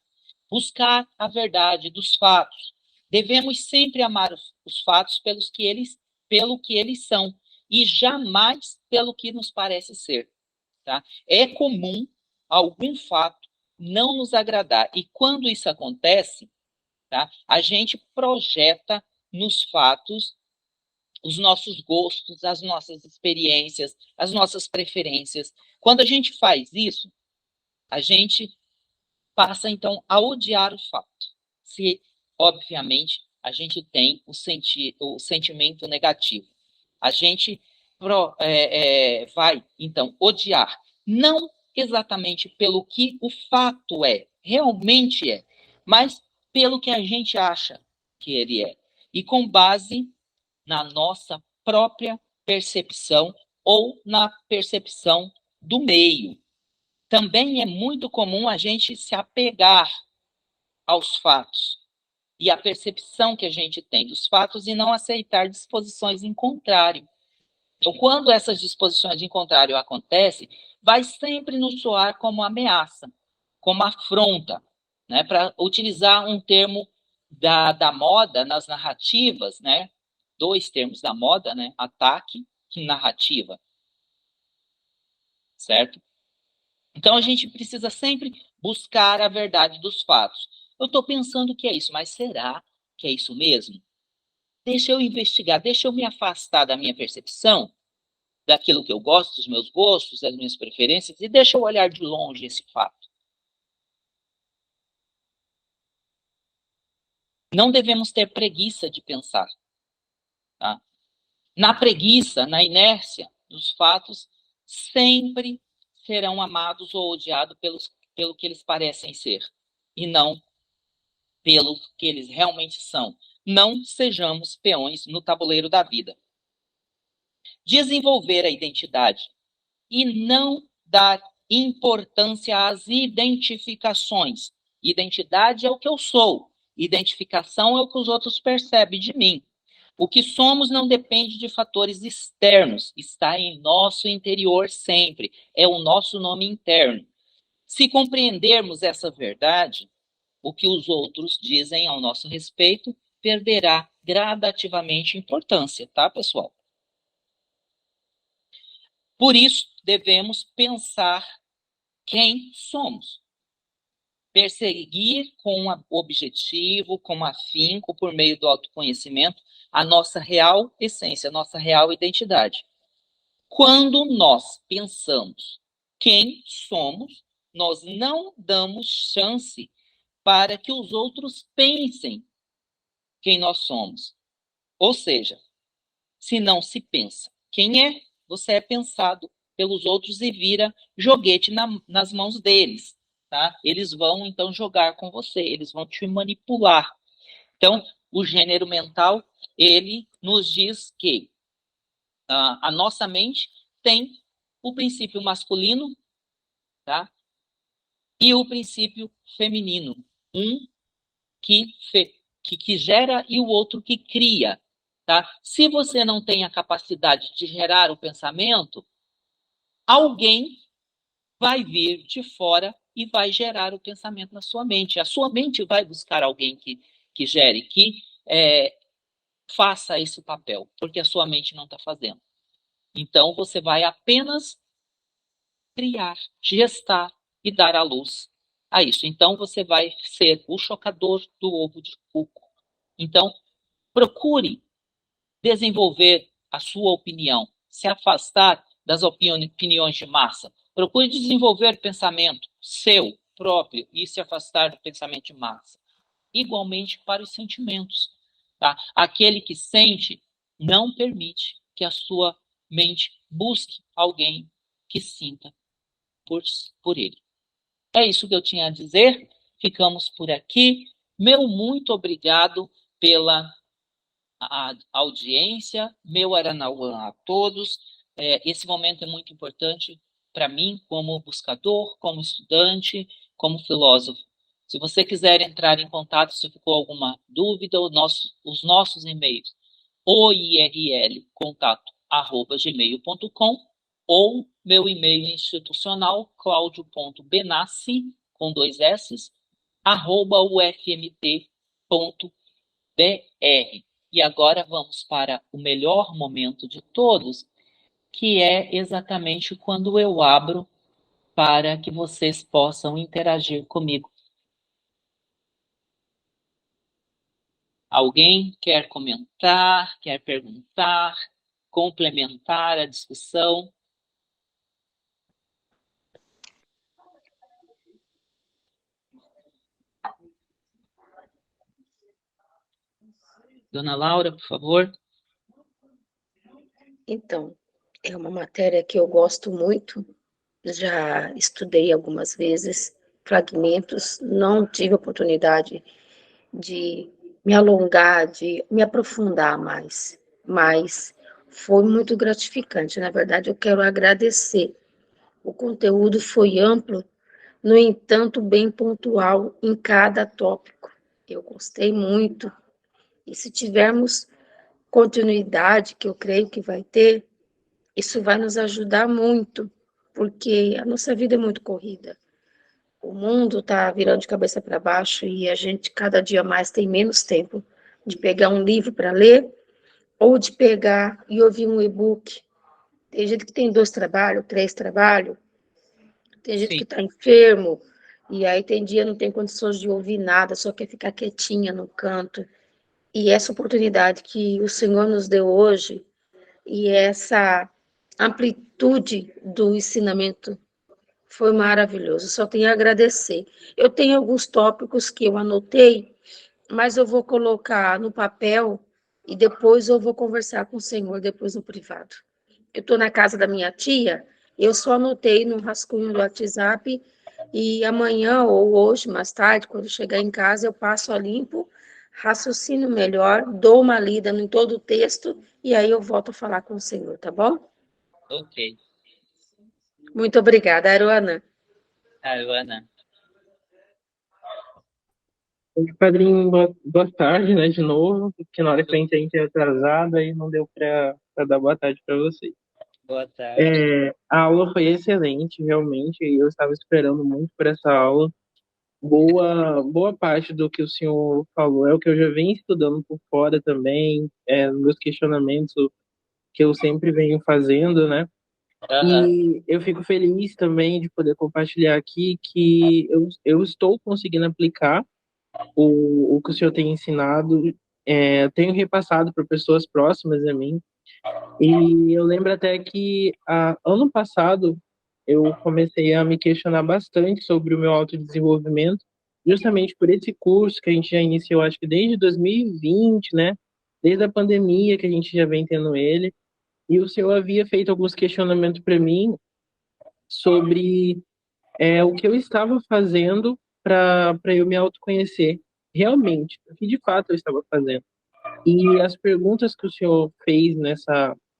Speaker 1: buscar a verdade dos fatos. Devemos sempre amar os fatos pelo que eles são e jamais pelo que nos parece ser. Tá? É comum algum fato não nos agradar. E quando isso acontece, tá, a gente projeta nos fatos os nossos gostos, as nossas experiências, as nossas preferências. Quando a gente faz isso, a gente passa, então, a odiar o fato. Se, obviamente, a gente tem o sentimento negativo. A gente vai, então, odiar. Não exatamente pelo que o fato é, realmente é, mas pelo que a gente acha que ele é. E com base na nossa própria percepção ou na percepção do meio. Também é muito comum a gente se apegar aos fatos e à percepção que a gente tem dos fatos e não aceitar disposições em contrário. Então, quando essas disposições em contrário acontecem, vai sempre nos soar como ameaça, como afronta, né? Para utilizar um termo da moda nas narrativas, né? Dois termos da moda, né? Ataque e narrativa, certo? Então, a gente precisa sempre buscar a verdade dos fatos. Eu estou pensando que é isso, mas será que é isso mesmo? Deixa eu investigar, deixa eu me afastar da minha percepção, daquilo que eu gosto, dos meus gostos, das minhas preferências, e deixa eu olhar de longe esse fato. Não devemos ter preguiça de pensar. Tá? Na preguiça, na inércia, os fatos sempre serão amados ou odiados pelo que eles parecem ser, e não pelo que eles realmente são. Não sejamos peões no tabuleiro da vida. Desenvolver a identidade e não dar importância às identificações. Identidade é o que eu sou, identificação é o que os outros percebem de mim. O que somos não depende de fatores externos, está em nosso interior sempre, é o nosso nome interno. Se compreendermos essa verdade, o que os outros dizem ao nosso respeito perderá gradativamente importância, tá, pessoal? Por isso, devemos pensar quem somos. Perseguir com objetivo, com afinco, por meio do autoconhecimento, a nossa real essência, a nossa real identidade. Quando nós pensamos quem somos, nós não damos chance para que os outros pensem quem nós somos. Ou seja, se não se pensa quem é, você é pensado pelos outros e vira joguete nas mãos deles. Tá? Eles vão, então, jogar com você, eles vão te manipular. Então, o gênero mental, ele nos diz que a nossa mente tem o princípio masculino, tá? E o princípio feminino. Um que gera e o outro que cria. Tá? Se você não tem a capacidade de gerar o pensamento, alguém vai vir de fora e vai gerar o pensamento na sua mente. A sua mente vai buscar alguém que gere, que faça esse papel, porque a sua mente não está fazendo. Então, você vai apenas criar, gestar e dar à luz a isso. Então, você vai ser o chocador do ovo de cuco. Então, procure desenvolver a sua opinião, se afastar das opiniões de massa. Procure desenvolver pensamento seu próprio e se afastar do pensamento de massa. Igualmente para os sentimentos. Tá? Aquele que sente não permite que a sua mente busque alguém que sinta por ele. É isso que eu tinha a dizer. Ficamos por aqui. Meu muito obrigado pela a audiência, meu Aranauã a todos. Esse momento é muito importante para mim, como buscador, como estudante, como filósofo. Se você quiser entrar em contato, se ficou alguma dúvida, os nossos e-mails, oirl@gmail.com ou meu e-mail institucional, claudio.benassi, com 2 S, @ufmt.br. E agora vamos para o melhor momento de todos, que é exatamente quando eu abro para que vocês possam interagir comigo. Alguém quer comentar, quer perguntar, complementar a discussão? Dona Laura, por favor.
Speaker 2: Então, é uma matéria que eu gosto muito, já estudei algumas vezes, fragmentos, não tive oportunidade de me alongar, de me aprofundar mais, mas foi muito gratificante. Na verdade, eu quero agradecer. O conteúdo foi amplo, no entanto, bem pontual em cada tópico. Eu gostei muito. E se tivermos continuidade, que eu creio que vai ter, isso vai nos ajudar muito, porque a nossa vida é muito corrida. O mundo está virando de cabeça para baixo e a gente cada dia mais tem menos tempo de pegar um livro para ler ou de pegar e ouvir um e-book. Tem gente que tem 2 trabalhos, 3 trabalhos, tem gente
Speaker 1: Sim.
Speaker 2: que está enfermo, e aí tem dia não tem condições de ouvir nada, só quer ficar quietinha no canto. E essa oportunidade que o Senhor nos deu hoje, e essa amplitude do ensinamento foi maravilhoso, só tenho a agradecer. Eu tenho alguns tópicos que eu anotei, mas eu vou colocar no papel e depois eu vou conversar com o Senhor, depois no privado. Eu estou na casa da minha tia, eu só anotei no rascunho do WhatsApp e amanhã ou hoje, mais tarde, quando eu chegar em casa, eu passo a limpo, raciocino melhor, dou uma lida em todo o texto e aí eu volto a falar com o senhor, tá bom?
Speaker 1: Ok.
Speaker 2: Muito obrigada, Aruana.
Speaker 3: Oi, padrinho, boa tarde, né, de novo, porque na hora que eu entrei atrasada e não deu para dar boa tarde para você.
Speaker 1: Boa tarde.
Speaker 3: A aula foi excelente, realmente, e eu estava esperando muito por essa aula. Boa parte do que o senhor falou é o que eu já venho estudando por fora também, meus questionamentos que eu sempre venho fazendo, né?
Speaker 1: Aham.
Speaker 3: E eu fico feliz também de poder compartilhar aqui que eu estou conseguindo aplicar o que o senhor tem ensinado, tenho repassado para pessoas próximas a mim. E eu lembro até que ano passado eu comecei a me questionar bastante sobre o meu autodesenvolvimento, justamente por esse curso que a gente já iniciou, acho que desde 2020, né? Desde a pandemia que a gente já vem tendo ele. E o senhor havia feito alguns questionamentos para mim sobre o que eu estava fazendo para eu me autoconhecer realmente, o que de fato eu estava fazendo. E as perguntas que o senhor fez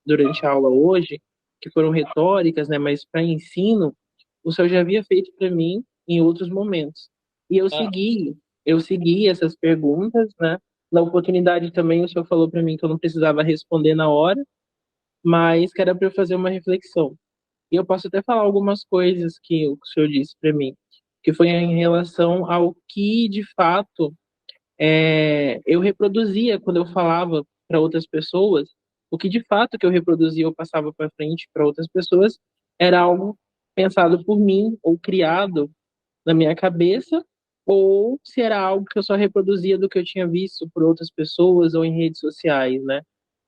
Speaker 3: durante a aula hoje, que foram retóricas, né, mas para ensino, o senhor já havia feito para mim em outros momentos. E
Speaker 1: Ah,
Speaker 3: eu segui essas perguntas, né? Na oportunidade também o senhor falou para mim que eu não precisava responder na hora, mas que era para eu fazer uma reflexão. E eu posso até falar algumas coisas que o senhor disse para mim, que foi em relação ao que, de fato, eu reproduzia quando eu falava para outras pessoas, o que de fato que eu reproduzia, eu passava para frente para outras pessoas, era algo pensado por mim ou criado na minha cabeça, ou se era algo que eu só reproduzia do que eu tinha visto por outras pessoas ou em redes sociais, né?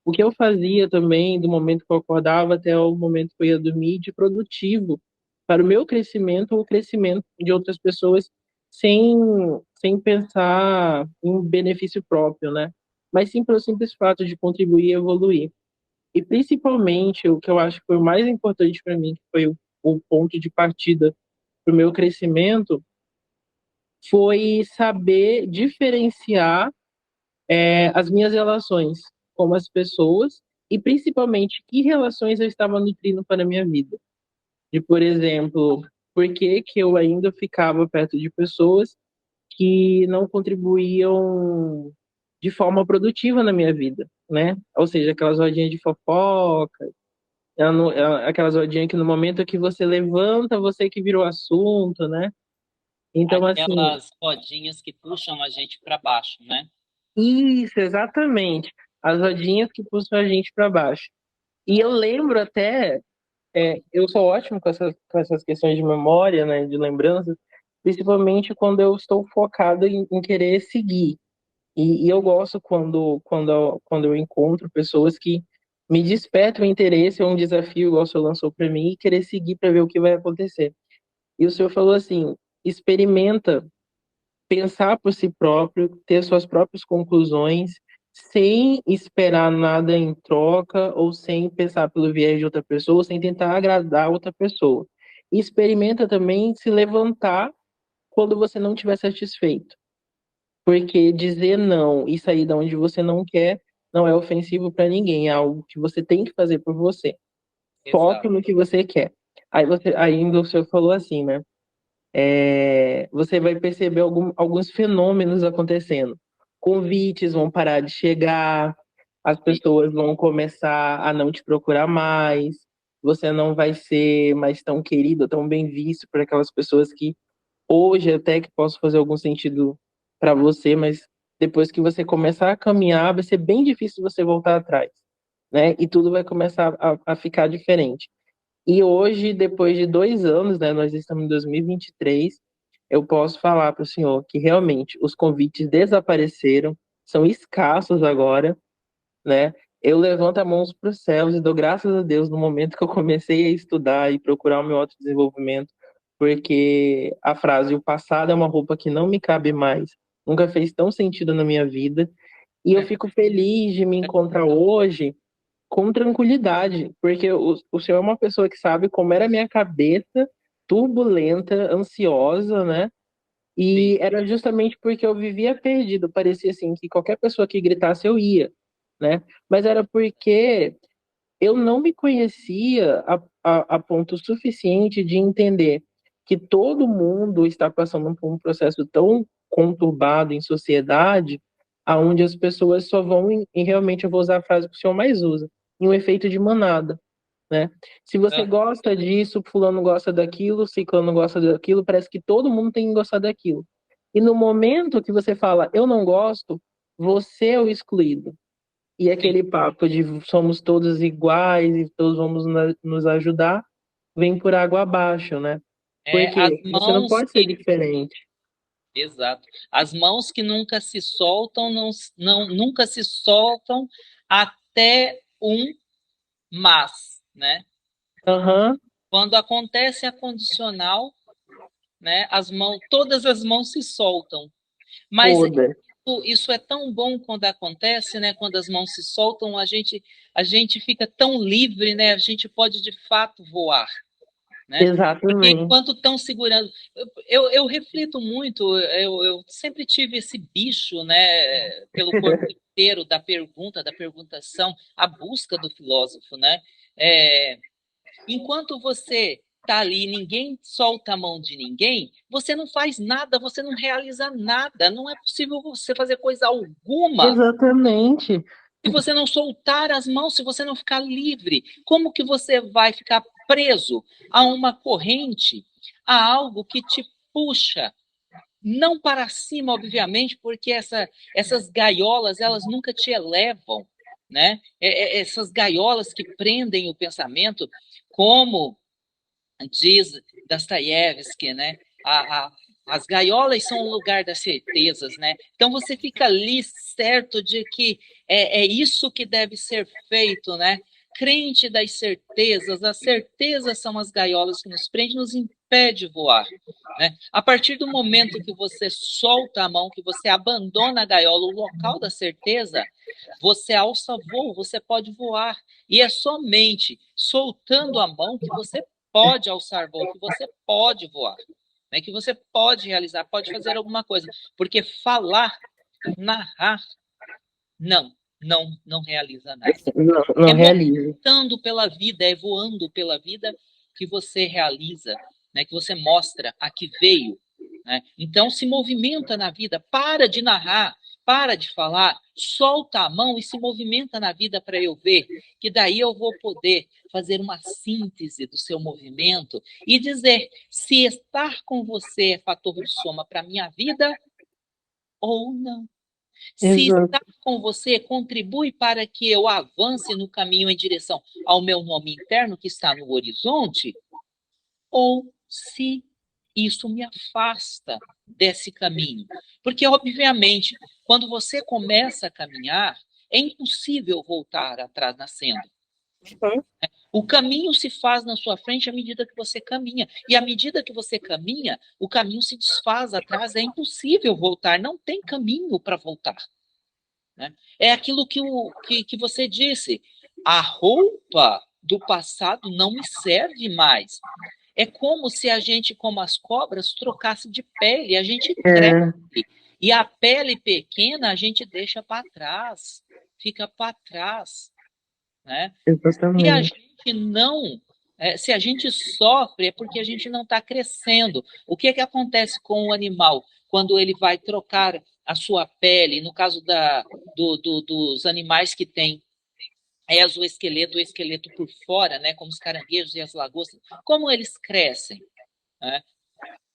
Speaker 3: O que eu fazia também, do momento que eu acordava até o momento que eu ia dormir, de produtivo para o meu crescimento ou o crescimento de outras pessoas, sem, sem pensar em benefício próprio, né? Mas sim pelo simples fato de contribuir e evoluir. E principalmente, o que eu acho que foi o mais importante para mim, que foi o ponto de partida para o meu crescimento, foi saber diferenciar as minhas relações com as pessoas e principalmente que relações eu estava nutrindo para a minha vida. De, por exemplo, por que que eu ainda ficava perto de pessoas que não contribuíam de forma produtiva na minha vida, né? Ou seja, aquelas rodinhas de fofoca, aquelas rodinhas que no momento que você levanta, você que virou assunto, né? Então, assim,
Speaker 1: aquelas rodinhas que puxam a gente para baixo, né?
Speaker 3: isso, exatamente. As rodinhas que puxam a gente para baixo. E eu lembro até, eu sou ótimo com essas questões de memória, né, de lembranças, principalmente quando eu estou focado em querer seguir. E eu gosto quando eu encontro pessoas que me despertam interesse ou um desafio, igual o senhor lançou para mim, e querer seguir para ver o que vai acontecer. E o senhor falou assim: experimenta pensar por si próprio, ter suas próprias conclusões, sem esperar nada em troca ou sem pensar pelo viés de outra pessoa, sem tentar agradar outra pessoa. E experimenta também se levantar quando você não estiver satisfeito, porque dizer não e sair da onde você não quer não é ofensivo para ninguém, é algo que você tem que fazer por você. Foque
Speaker 1: Exato.
Speaker 3: no que você quer. Ainda o senhor falou assim, né? Você vai perceber alguns fenômenos acontecendo. Convites vão parar de chegar, as pessoas vão começar a não te procurar mais, você não vai ser mais tão querido, tão bem visto por aquelas pessoas que hoje até que posso fazer algum sentido para você, mas depois que você começar a caminhar, vai ser bem difícil você voltar atrás, né? E tudo vai começar a ficar diferente. E hoje, depois de 2 anos, né, nós estamos em 2023, eu posso falar para o senhor que realmente os convites desapareceram, são escassos agora, né? Eu levanto a mão para os céus e dou graças a Deus no momento que eu comecei a estudar e procurar o meu autodesenvolvimento, porque a frase "o passado é uma roupa que não me cabe mais" nunca fez tão sentido na minha vida. E eu fico feliz de me encontrar hoje com tranquilidade, porque o senhor é uma pessoa que sabe como era a minha cabeça turbulenta, ansiosa, né? E era justamente porque eu vivia perdido. Parecia assim que qualquer pessoa que gritasse eu ia, né? Mas era porque eu não me conhecia a ponto suficiente de entender que todo mundo está passando por um processo tão conturbado em sociedade, aonde as pessoas só vão em realmente eu vou usar a frase que o senhor mais usa, em um efeito de manada, né? Se você
Speaker 1: Ah,
Speaker 3: gosta disso, fulano gosta daquilo, ciclano gosta daquilo, parece que todo mundo tem que gostar daquilo. E no momento que você fala eu não gosto, você é o excluído. E
Speaker 1: sim.
Speaker 3: aquele papo de somos todos iguais e todos vamos nos ajudar, vem por água abaixo, né?
Speaker 1: As
Speaker 3: Porque você não
Speaker 1: mãos
Speaker 3: pode ser
Speaker 1: que
Speaker 3: diferente.
Speaker 1: Exato. As mãos que nunca se soltam, nunca se soltam até um mas, né?
Speaker 3: Aham,
Speaker 1: Quando acontece a condicional, né? Todas as mãos se soltam. Mas
Speaker 3: toda.
Speaker 1: isso é tão bom quando acontece, né? Quando as mãos se soltam, a gente fica tão livre, né? A gente pode de fato voar. Né? Porque
Speaker 3: Exatamente.
Speaker 1: enquanto estão segurando, eu reflito muito, eu sempre tive esse bicho, né, pelo corpo inteiro da pergunta, da perguntação, a busca do filósofo, né? É, enquanto você está ali, ninguém solta a mão de ninguém, você não faz nada, você não realiza nada, não é possível você fazer coisa alguma
Speaker 3: Exatamente.
Speaker 1: se você não soltar as mãos, se você não ficar livre, como que você vai ficar preso a uma corrente, a algo que te puxa? Não para cima, obviamente, porque essas gaiolas, elas nunca te elevam, né? Essas gaiolas que prendem o pensamento, como diz Dostoiévski, né? As gaiolas são o lugar das certezas, né? Então você fica ali certo de que é isso que deve ser feito, né? Crente das certezas, as certezas são as gaiolas que nos prendem, nos impede de voar, né? A partir do momento que você solta a mão, que você abandona a gaiola, o local da certeza, você alça voo, você pode voar. E é somente soltando a mão que você pode alçar voo, que você pode voar, né? Que você pode realizar, pode fazer alguma coisa. Porque falar, narrar, não realiza nada.
Speaker 3: Não,
Speaker 1: É
Speaker 3: não realiza.
Speaker 1: montando pela vida, é voando pela vida que você realiza, né? Que você mostra a que veio. Né? Então, se movimenta na vida, para de narrar, para de falar, solta a mão e se movimenta na vida para eu ver, que daí eu vou poder fazer uma síntese do seu movimento e dizer se estar com você é fator de soma para a minha vida ou não. Se
Speaker 3: Exato.
Speaker 1: estar com você contribui para que eu avance no caminho em direção ao meu nome interno que está no horizonte, ou se isso me afasta desse caminho. Porque, obviamente, quando você começa a caminhar, é impossível voltar atrás nascendo. O caminho se faz na sua frente à medida que você caminha. E à medida que você caminha, o caminho se desfaz atrás. É impossível voltar. Não tem caminho para voltar. Né? É aquilo que você disse. A roupa do passado não me serve mais. É como se a gente, como as cobras, trocasse de pele. A gente cresce.
Speaker 3: É,
Speaker 1: E a pele pequena a gente deixa para trás. Fica para trás. Né? Se a
Speaker 3: exatamente.
Speaker 1: gente não. Se a gente sofre, é porque a gente não está crescendo. O que, que acontece com o animal quando ele vai trocar a sua pele? No caso dos animais que têm o esqueleto por fora, né, como os caranguejos e as lagostas, como eles crescem? Né?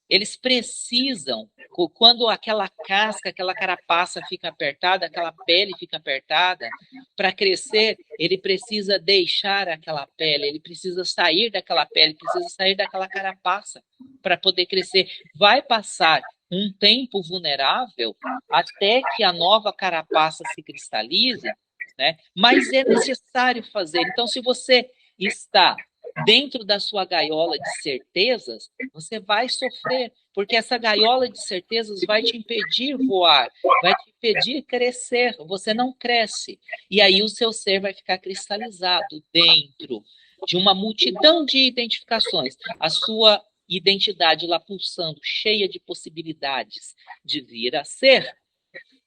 Speaker 1: Eles precisam, quando aquela casca, aquela carapaça fica apertada, aquela pele fica apertada, para crescer, ele precisa deixar aquela pele, ele precisa sair daquela pele, precisa sair daquela carapaça para poder crescer. Vai passar um tempo vulnerável até que a nova carapaça se cristalize, né? Mas é necessário fazer. Então, se você está dentro da sua gaiola de certezas, você vai sofrer, porque essa gaiola de certezas vai te impedir voar, vai te impedir crescer, você não cresce. E aí o seu ser vai ficar cristalizado dentro de uma multidão de identificações. A sua identidade lá pulsando, cheia de possibilidades de vir a ser,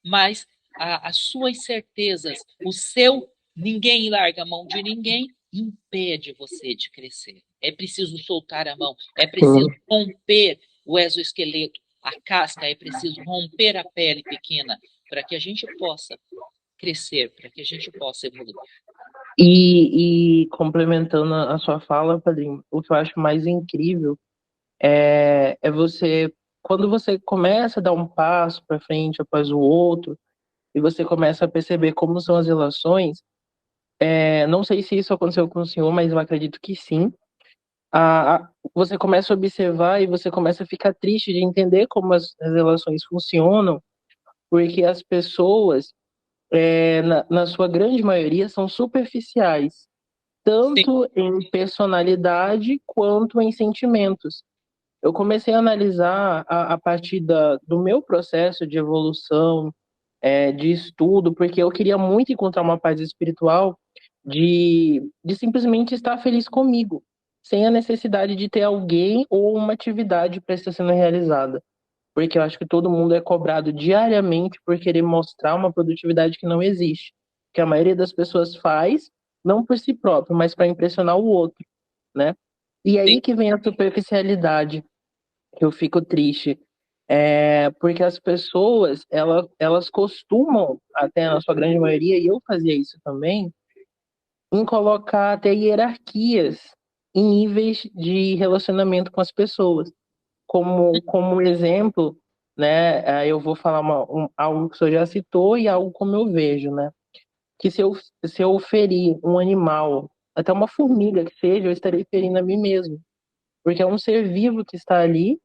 Speaker 1: mas as suas certezas, o seu ninguém larga a mão de ninguém, impede você de crescer. É preciso soltar a mão, é preciso romper o exoesqueleto, a casca, é preciso romper a pele pequena para que a gente possa crescer, para que a gente possa evoluir.
Speaker 3: E complementando a sua fala, Padrinho, o que eu acho mais incrível é você, quando você começa a dar um passo para frente após o outro, e você começa a perceber como são as relações, não sei se isso aconteceu com o senhor, mas eu acredito que sim. Você começa a observar e você começa a ficar triste de entender como as relações funcionam, porque as pessoas, na sua grande maioria, são superficiais,
Speaker 1: Sim,
Speaker 3: tanto em personalidade quanto em sentimentos. Eu comecei a analisar a partir do meu processo de evolução, de estudo, porque eu queria muito encontrar uma paz espiritual de simplesmente estar feliz comigo, sem a necessidade de ter alguém ou uma atividade para estar sendo realizada. Porque eu acho que todo mundo é cobrado diariamente por querer mostrar uma produtividade que não existe. Que a maioria das pessoas faz, não por si próprio, mas para impressionar o outro, né? E
Speaker 1: sim,
Speaker 3: aí que vem a superficialidade, que eu fico triste. Porque as pessoas, elas costumam, até na sua grande maioria, e eu fazia isso também, em colocar até hierarquias em níveis de relacionamento com as pessoas. Como exemplo, né, eu vou falar algo que o senhor já citou e algo como eu vejo, né? Que se eu ferir um animal, até uma formiga que seja, eu estarei ferindo a mim mesmo. Porque é um ser vivo que está ali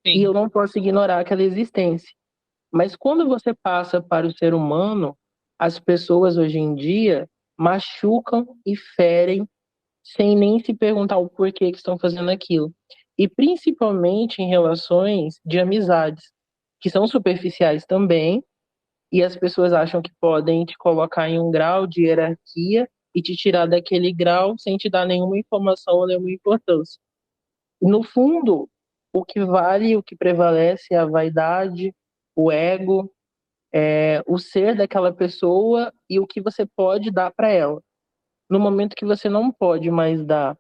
Speaker 3: e
Speaker 1: sim.
Speaker 3: eu não posso ignorar aquela existência. Mas quando você passa para o ser humano, as pessoas hoje em dia machucam e ferem sem nem se perguntar o porquê que estão fazendo aquilo. E principalmente em relações de amizades, que são superficiais também, e as pessoas acham que podem te colocar em um grau de hierarquia e te tirar daquele grau sem te dar nenhuma informação ou nenhuma importância. No fundo, o que vale, o que prevalece é a vaidade, o ego, o ser daquela pessoa e o que você pode dar para ela. No momento que você não pode mais dar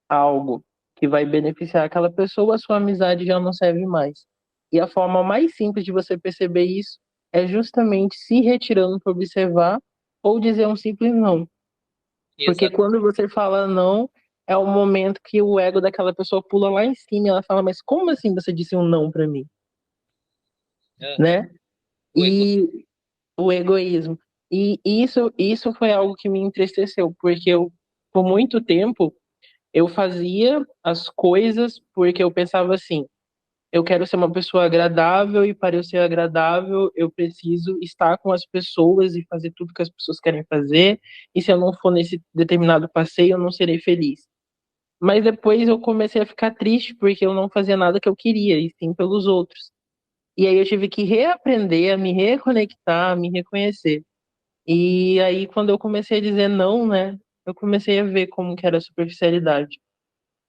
Speaker 3: algo que vai beneficiar aquela pessoa, a sua amizade já não serve mais. E a forma mais simples de você perceber isso é justamente se retirando para observar ou dizer um simples não. Porque
Speaker 1: Exato.
Speaker 3: quando você fala não, é o momento que o ego daquela pessoa pula lá em cima e ela fala, mas como assim você disse um não para mim,
Speaker 1: Uhum.
Speaker 3: né?
Speaker 1: O
Speaker 3: E o egoísmo. E isso foi algo que me entristeceu, porque eu, por muito tempo, eu fazia as coisas porque eu pensava assim, eu quero ser uma pessoa agradável e para eu ser agradável, eu preciso estar com as pessoas e fazer tudo que as pessoas querem fazer, e se eu não for nesse determinado passeio, eu não serei feliz. Mas depois eu comecei a ficar triste porque eu não fazia nada que eu queria, e sim pelos outros. E aí eu tive que reaprender a me reconectar, a me reconhecer. E aí quando eu comecei a dizer não, né, eu comecei a ver como que era a superficialidade.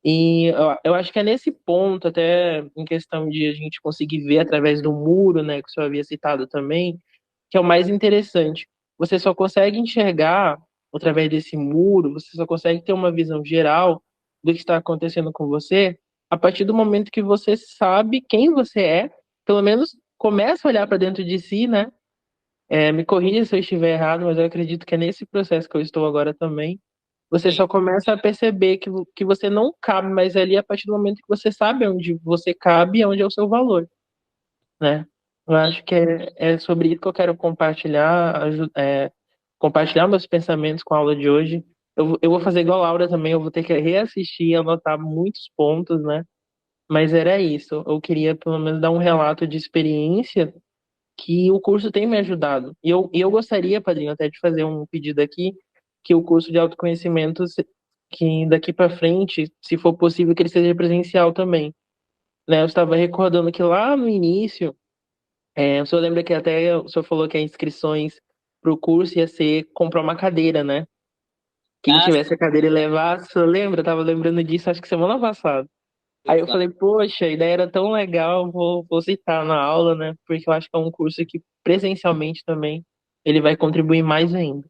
Speaker 3: E eu acho que é nesse ponto, até em questão de a gente conseguir ver através do muro, né, que o senhor havia citado também, que é o mais interessante. Você só consegue enxergar através desse muro, você só consegue ter uma visão geral do que está acontecendo com você a partir do momento que você sabe quem você é, pelo menos começa a olhar para dentro de si, né? Me corrija se eu estiver errado, mas eu acredito que é nesse processo que eu estou agora também. Você
Speaker 1: sim,
Speaker 3: só começa a perceber que você não cabe mais ali a partir do momento que você sabe onde você cabe e onde é o seu valor, né? Eu acho que é sobre isso que eu quero compartilhar, compartilhar meus pensamentos com a aula de hoje. Eu vou fazer igual a Laura também, eu vou ter que reassistir e anotar muitos pontos, né? Mas era isso. Eu queria pelo menos dar um relato de experiência que o curso tem me ajudado. E eu gostaria, padrinho, até de fazer um pedido aqui, que o curso de autoconhecimento, que daqui para frente, se for possível, que ele seja presencial também. Né? Eu estava recordando que lá no início, o senhor lembra que até o senhor falou que as inscrições para o curso ia ser comprar uma cadeira, né? Quem
Speaker 1: ah,
Speaker 3: tivesse a cadeira e levasse, o senhor lembra? Eu estava lembrando disso, acho que semana passada. Aí eu
Speaker 1: Exato.
Speaker 3: falei, poxa, a ideia era tão legal, vou citar na aula, né? Porque eu acho que é um curso que presencialmente também ele vai contribuir mais ainda.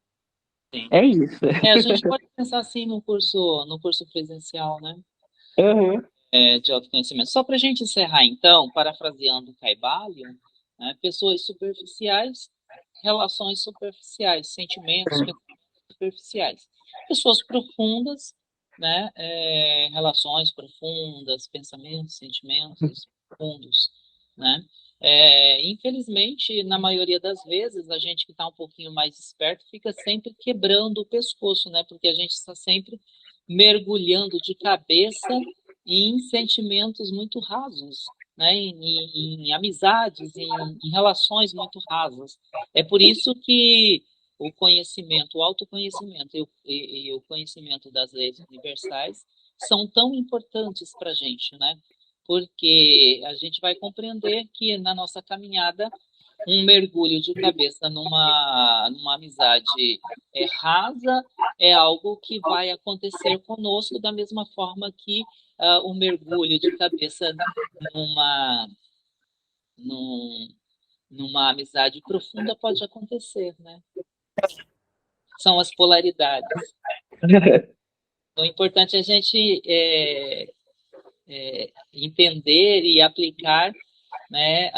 Speaker 1: Sim.
Speaker 3: É isso.
Speaker 1: A gente pode pensar assim no curso presencial, né?
Speaker 3: Uhum.
Speaker 1: De autoconhecimento. Só para a gente encerrar, então, parafraseando Caibalion, né, pessoas superficiais, relações superficiais, sentimentos superficiais. Pessoas profundas, né, relações profundas, pensamentos, sentimentos profundos, né? Infelizmente, na maioria das vezes, a gente que está um pouquinho mais esperto fica sempre quebrando o pescoço, né? Porque a gente está sempre mergulhando de cabeça em sentimentos muito rasos, né? Em amizades, em relações muito rasas. É por isso que o conhecimento, o autoconhecimento e o conhecimento das leis universais são tão importantes para a gente, né? Porque a gente vai compreender que na nossa caminhada um mergulho de cabeça numa amizade rasa é algo que vai acontecer conosco da mesma forma que o mergulho de cabeça numa, num, numa amizade profunda pode acontecer, né? São as polaridades. Então, é importante a gente entender e aplicar, né,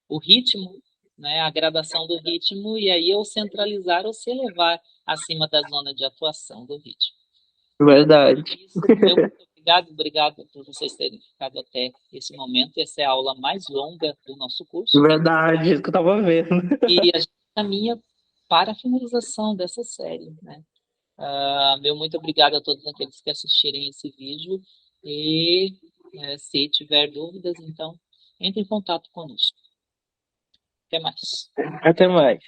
Speaker 1: o ritmo, né, a gradação do ritmo, e aí ou centralizar ou se elevar acima da zona de atuação do ritmo.
Speaker 3: Verdade.
Speaker 1: Isso, meu muito obrigado por vocês terem ficado até esse momento. Essa é a aula mais longa do nosso curso.
Speaker 3: Verdade, isso que eu tava vendo.
Speaker 1: E a gente caminha para a finalização dessa série, né? Meu muito obrigado a todos aqueles que assistirem esse vídeo e se tiver dúvidas, então entre em contato conosco. Até mais.
Speaker 3: Até mais.